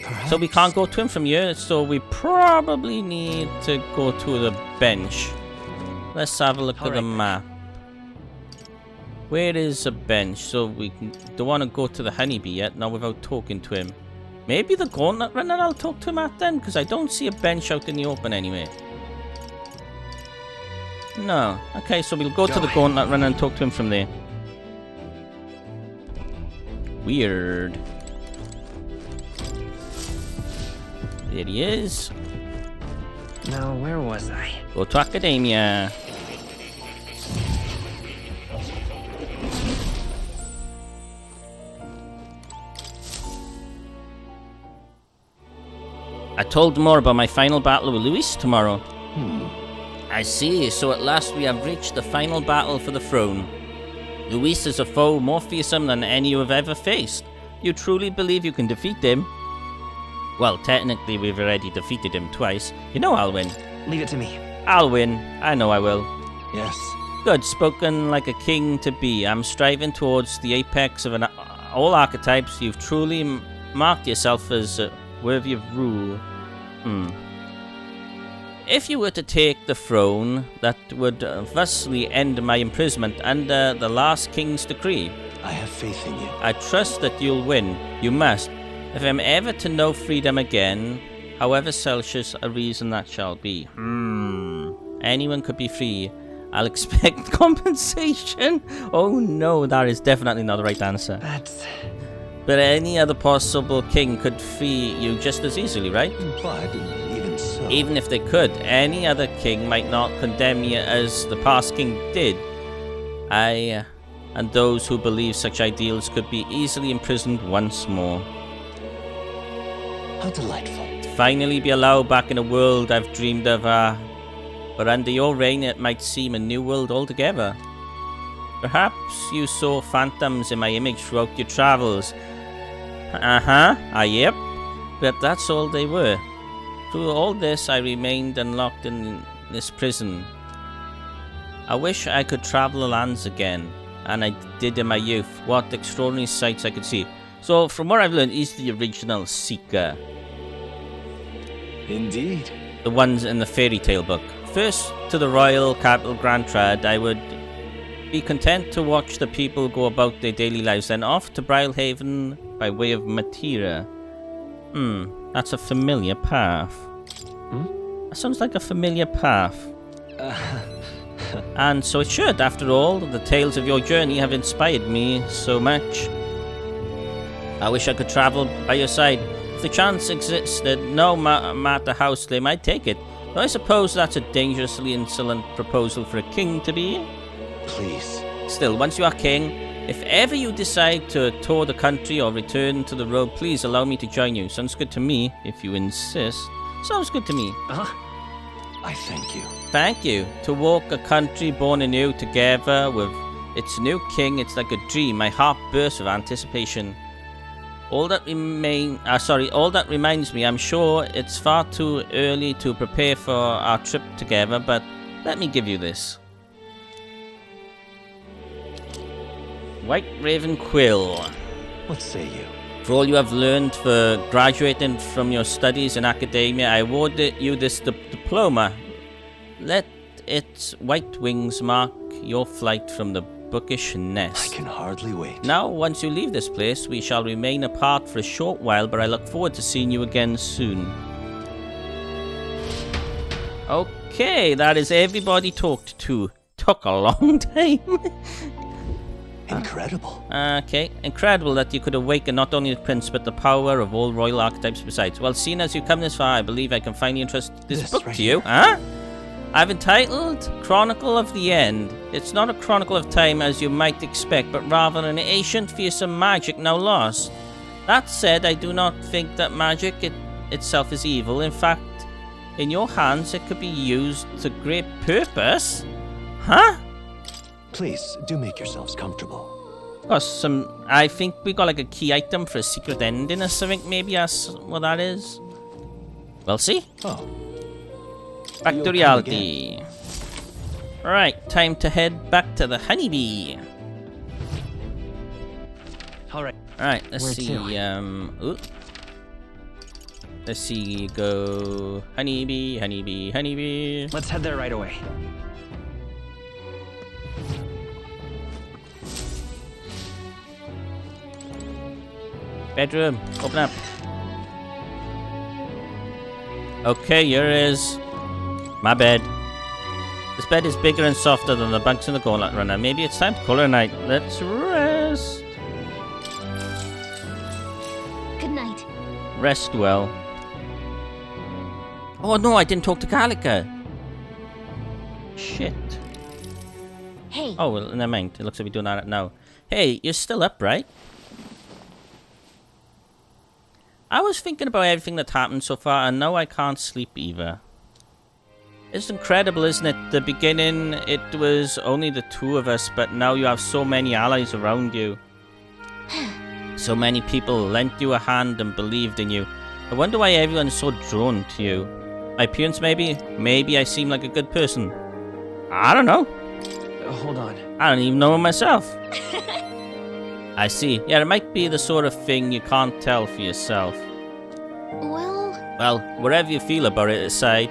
Perhaps. So we can't go to him from here, so we probably need to go to the bench. Let's have a look at the map. Where is a bench? So we don't want to go to the honeybee yet, not without talking to him. Maybe the gauntlet runner I'll talk to him at then, because I don't see a bench out in the open anyway. No. Okay, so we'll go to the gauntlet runner and talk to him from there. Weird. There he is. Now, where was I? Go to Academia. I told more about my final battle with Luis tomorrow. I see, so at last we have reached the final battle for the throne. Luis is a foe more fearsome than any you have ever faced. You truly believe you can defeat him? Well, technically we've already defeated him twice. You know I'll win. Leave it to me. I'll win. I know I will. Yes. Good, spoken like a king to be. I'm striving towards the apex of all archetypes. You've truly marked yourself as worthy of rule. If you were to take the throne, that would thusly end my imprisonment under the last king's decree. I have faith in you. I trust that you'll win. You must. If I'm ever to know freedom again, however selfish a reason that shall be. Anyone could be free. I'll expect compensation. Oh no, that is definitely not the right answer. But any other possible king could free you just as easily, right? But even so. Even if they could, any other king might not condemn you as the past king did. I and those who believe such ideals could be easily imprisoned once more. How delightful. To finally be allowed back in a world I've dreamed of, but under your reign it might seem a new world altogether. Perhaps you saw phantoms in my image throughout your travels. Yep. But that's all they were. Through all this, I remained unlocked in this prison. I wish I could travel the lands again, and I did in my youth. What extraordinary sights I could see. So, from what I've learned, he's the original Seeker. Indeed. The ones in the fairy tale book. First, to the royal capital Grand Trad, I would be content to watch the people go about their daily lives, then off to Brilhaven by way of Matira. That's a familiar path. That sounds like a familiar path. And so it should, after all, the tales of your journey have inspired me so much. I wish I could travel by your side. If the chance existed, no matter how slim, I'd take it. Though I suppose that's a dangerously insolent proposal for a king to be. Please. Still, once you are king, if ever you decide to tour the country or return to the road, please allow me to join you. Sounds good to me, if you insist. Sounds good to me. I thank you. Thank you. To walk a country born anew together with its new king, it's like a dream. My heart bursts with anticipation. All that reminds me, I'm sure it's far too early to prepare for our trip together, but let me give you this. White Raven Quill. What say you? For all you have learned for graduating from your studies in academia, I award you this diploma. Let its white wings mark your flight from the bookish nest. I can hardly wait. Now, once you leave this place, we shall remain apart for a short while, but I look forward to seeing you again soon. Okay, that is everybody talked to. Took a long time. Incredible. Okay, incredible that you could awaken not only the prince, but the power of all royal archetypes besides. Well, seeing as you come this far, I believe I can finally entrust this book right to you. here. Huh? I've entitled Chronicle of the End. It's not a chronicle of time as you might expect, but rather an ancient fearsome magic now lost. That said, I do not think that magic itself is evil. In fact, in your hands it could be used to great purpose. Huh? Please, do make yourselves comfortable. Got I think we got like a key item for a secret ending or something. Maybe that's what that is. We'll see. Oh. Back You'll to come reality. Right, time to head back to the honeybee. Alright. Alright, let's Where see. to? Let's see. Go honeybee, honeybee, honeybee. Let's head there right away. Bedroom, open up. Okay, here is my bed. This bed is bigger and softer than the bunks in the Gauntlet Runner. Maybe it's time to call it a night. Let's rest. Good night. Rest well. Oh no, I didn't talk to Calica. Shit. Hey. Oh, well, never mind. It looks like we're doing that now. Hey, you're still up, right? I was thinking about everything that happened so far, and now I can't sleep either. It's incredible, isn't it? The beginning, it was only the two of us, but now you have so many allies around you. So many people lent you a hand and believed in you. I wonder why everyone's so drawn to you. My appearance, maybe? Maybe I seem like a good person. I don't know. Hold on. I don't even know myself. I see. Yeah, it might be the sort of thing you can't tell for yourself. Well, whatever you feel about it aside,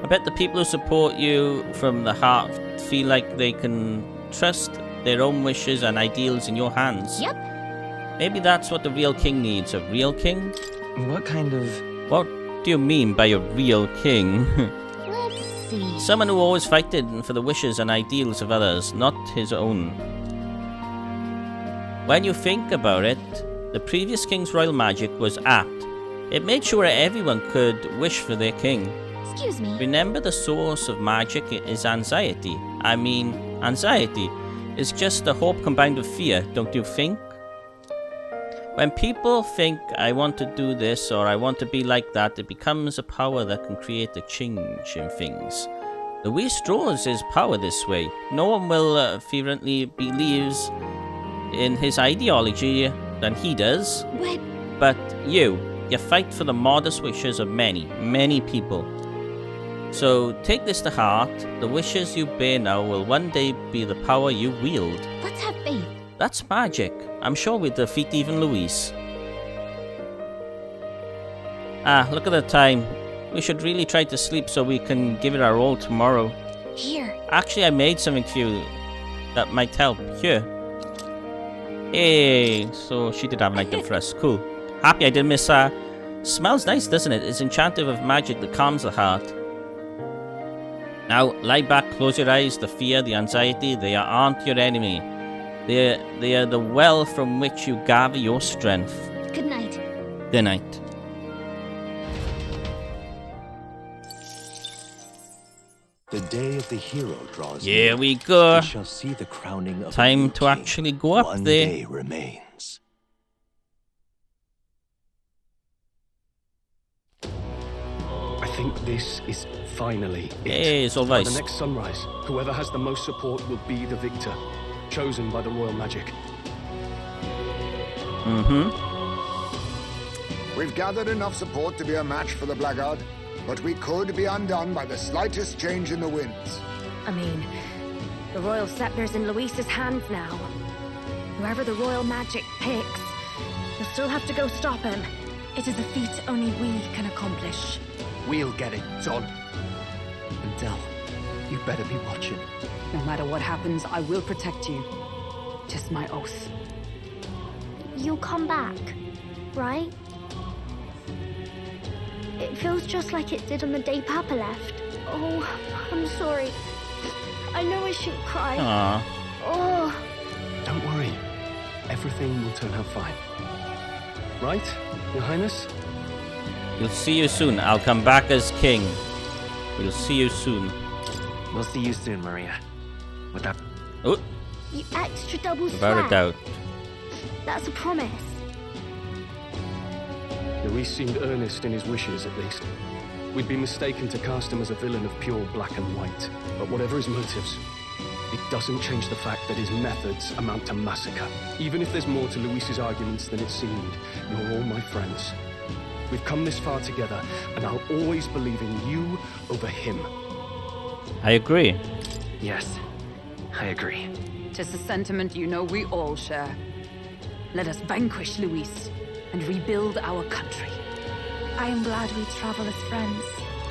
I bet the people who support you from the heart feel like they can trust their own wishes and ideals in your hands. Yep. Maybe that's what the real king needs. A real king? What kind of... What do you mean by a real king? Let's see. Someone who always fighted for the wishes and ideals of others, not his own. When you think about it, the previous king's royal magic was apt. It made sure everyone could wish for their king. Excuse me. Remember, the source of magic is anxiety. I mean, anxiety is just a hope combined with fear, don't you think? When people think, I want to do this or I want to be like that, it becomes a power that can create a change in things. Luis draws his power this way. No one will fervently believes in his ideology than he does. What? But you fight for the modest wishes of many, many people. So take this to heart. The wishes you bear now will one day be the power you wield. Let's have faith. That's magic. I'm sure we'll defeat even Luis. Look at the time. We should really try to sleep so we can give it our all tomorrow. Here. Actually, I made something for you that might help. Here. Hey, so she did have an item for us. Cool. Happy I didn't miss her. Smells nice, doesn't it? It's enchanted with magic that calms the heart. Now, lie back, close your eyes. The fear, the anxiety, they aren't your enemy. They are the well from which you gather your strength. Good night. Good night. The day of the hero draws Here near. we go. We shall see the crowning of a Time new to king. actually go up One there. day remains. I think this is finally it. Hey, it's all By right. the next sunrise, whoever has the most support will be the victor, chosen by the royal magic. We've gathered enough support to be a match for the Blackguard, but we could be undone by the slightest change in the winds. I mean, the royal scepter's in Luis's hands now. Whoever the royal magic picks, you'll still have to go stop him. It is a feat only we can accomplish. We'll get it done. And Del, you better be watching. No matter what happens, I will protect you. Just my oath. You'll come back, right? It feels just like it did on the day Papa left. Oh, I'm sorry. I know I shouldn't cry. Aww. Oh. Don't worry. Everything will turn out fine. Right, Your Highness? We'll see you soon. I'll come back as king. We'll see you soon. We'll see you soon, Maria. With that. Oh, You extra double without a swear. doubt. That's a promise. Luis seemed earnest in his wishes, at least. We'd be mistaken to cast him as a villain of pure black and white. But whatever his motives, it doesn't change the fact that his methods amount to massacre. Even if there's more to Luis's arguments than it seemed, you're all my friends. We've come this far together, and I'll always believe in you over him. I agree. Yes, I agree. Tis a sentiment you know we all share. Let us vanquish Luis and rebuild our country. I am glad we travel as friends.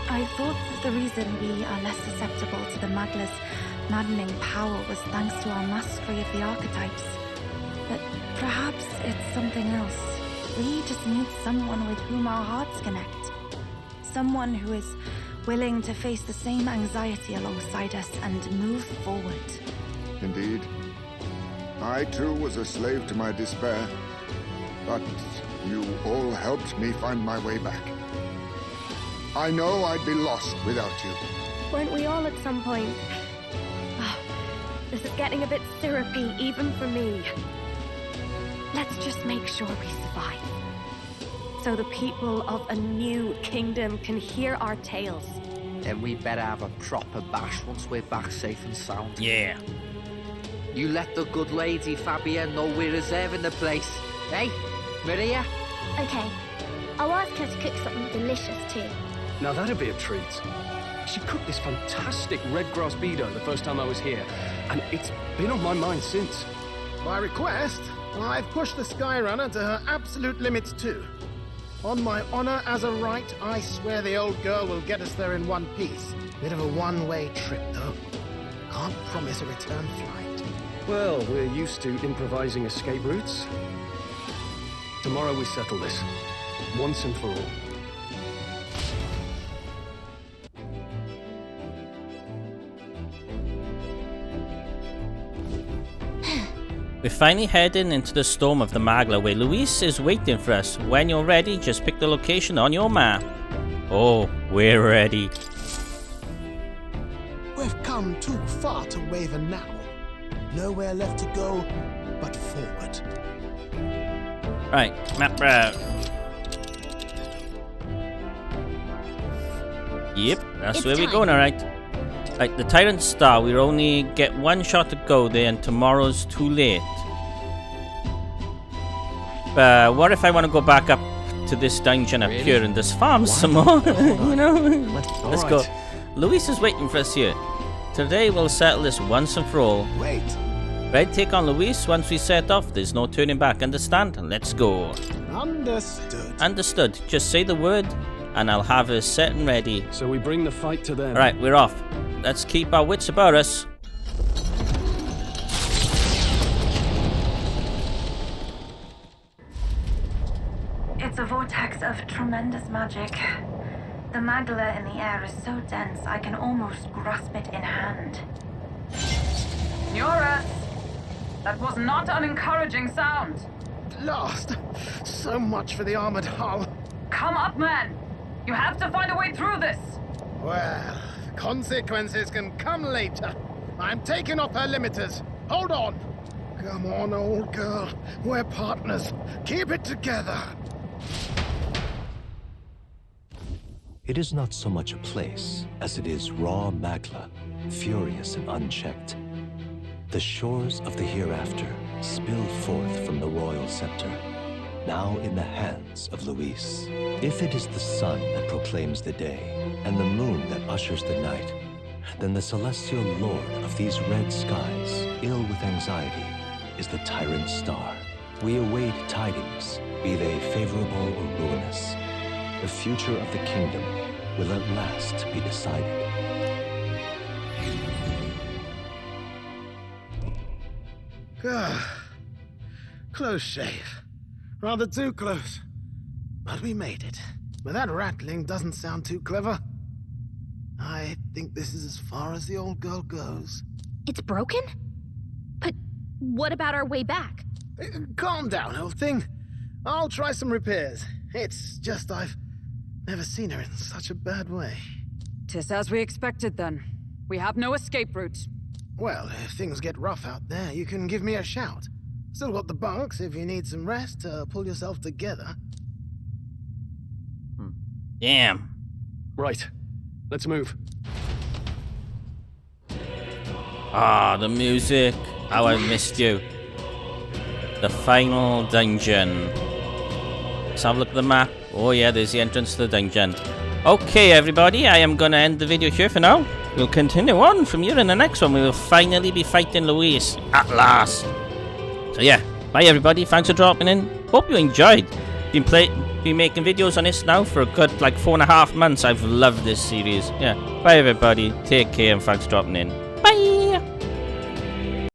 I thought that the reason we are less susceptible to the Magla's maddening power was thanks to our mastery of the archetypes. But perhaps it's something else. We just need someone with whom our hearts connect. Someone who is willing to face the same anxiety alongside us and move forward. Indeed. I too was a slave to my despair, but you all helped me find my way back. I know I'd be lost without you. Weren't we all at some point? Oh, this is getting a bit syrupy, even for me. Let's just make sure we survive. So the people of a new kingdom can hear our tales. Then we better have a proper bash once we're back safe and sound. Yeah. You let the good lady Fabia know we're reserving the place. Hey, Maria? Okay. I'll ask her to cook something delicious too. Now that'd be a treat. She cooked this fantastic red grass beedo the first time I was here, and it's been on my mind since. By request, I've pushed the Skyrunner to her absolute limits too. On my honor as a right, I swear the old girl will get us there in one piece. Bit of a one-way trip, though. Can't promise a return flight. Well, we're used to improvising escape routes. Tomorrow we settle this, once and for all. We're finally heading into the storm of the Magla, where Luis is waiting for us. When you're ready, just pick the location on your map. Oh, we're ready. We've come too far to waver now. Nowhere left to go but forward. Right, map route. Yep, that's It's where we're time. going, alright. Right, the Tyrant Star, we only get one shot to go there and tomorrow's too late. But what if I want to go back up to this dungeon up here and just farm some more? You know? Let's go. Luis is waiting for us here. Today we'll settle this once and for all. Wait. Red take on Luis. Once we set off, there's no turning back. Understand? Let's go. Understood. Understood. Just say the word and I'll have us set and ready. So we bring the fight to them. Alright, we're off. Let's keep our wits about us. It's a vortex of tremendous magic. The Magla in the air is so dense I can almost grasp it in hand. Eurus! That was not an encouraging sound. last. So much for the armored hull. Come up, man! You have to find a way through this! Well, consequences can come later. I'm taking off her limiters. Hold on. Come on, old girl. We're partners. Keep it together. It is not so much a place as it is raw Magla, furious and unchecked. The shores of the hereafter spill forth from the royal scepter, now in the hands of Luis. If it is the sun that proclaims the day, and the moon that ushers the night, then the celestial lord of these red skies, ill with anxiety, is the tyrant star. We await tidings, be they favorable or ruinous. The future of the kingdom will at last be decided. Close shave. Rather too close. But we made it. But that rattling doesn't sound too clever. I think this is as far as the old girl goes. It's broken? But what about our way back? Calm down, old thing. I'll try some repairs. It's just I've never seen her in such a bad way. 'Tis as we expected then. We have no escape route. Well, if things get rough out there, you can give me a shout. Still got the bunks if you need some rest to pull yourself together. Damn. Right. Let's move. Ah, the music. How I missed you. The final dungeon. Let's have a look at the map. Oh yeah, there's the entrance to the dungeon. Okay, everybody, I am going to end the video here for now. We'll continue on from here in the next one. We will finally be fighting Luis at last. So yeah, bye everybody. Thanks for dropping in. Hope you enjoyed. Been making videos on this now for a good like 4.5 months. I've loved this series. Yeah, bye everybody. Take care and thanks for dropping in.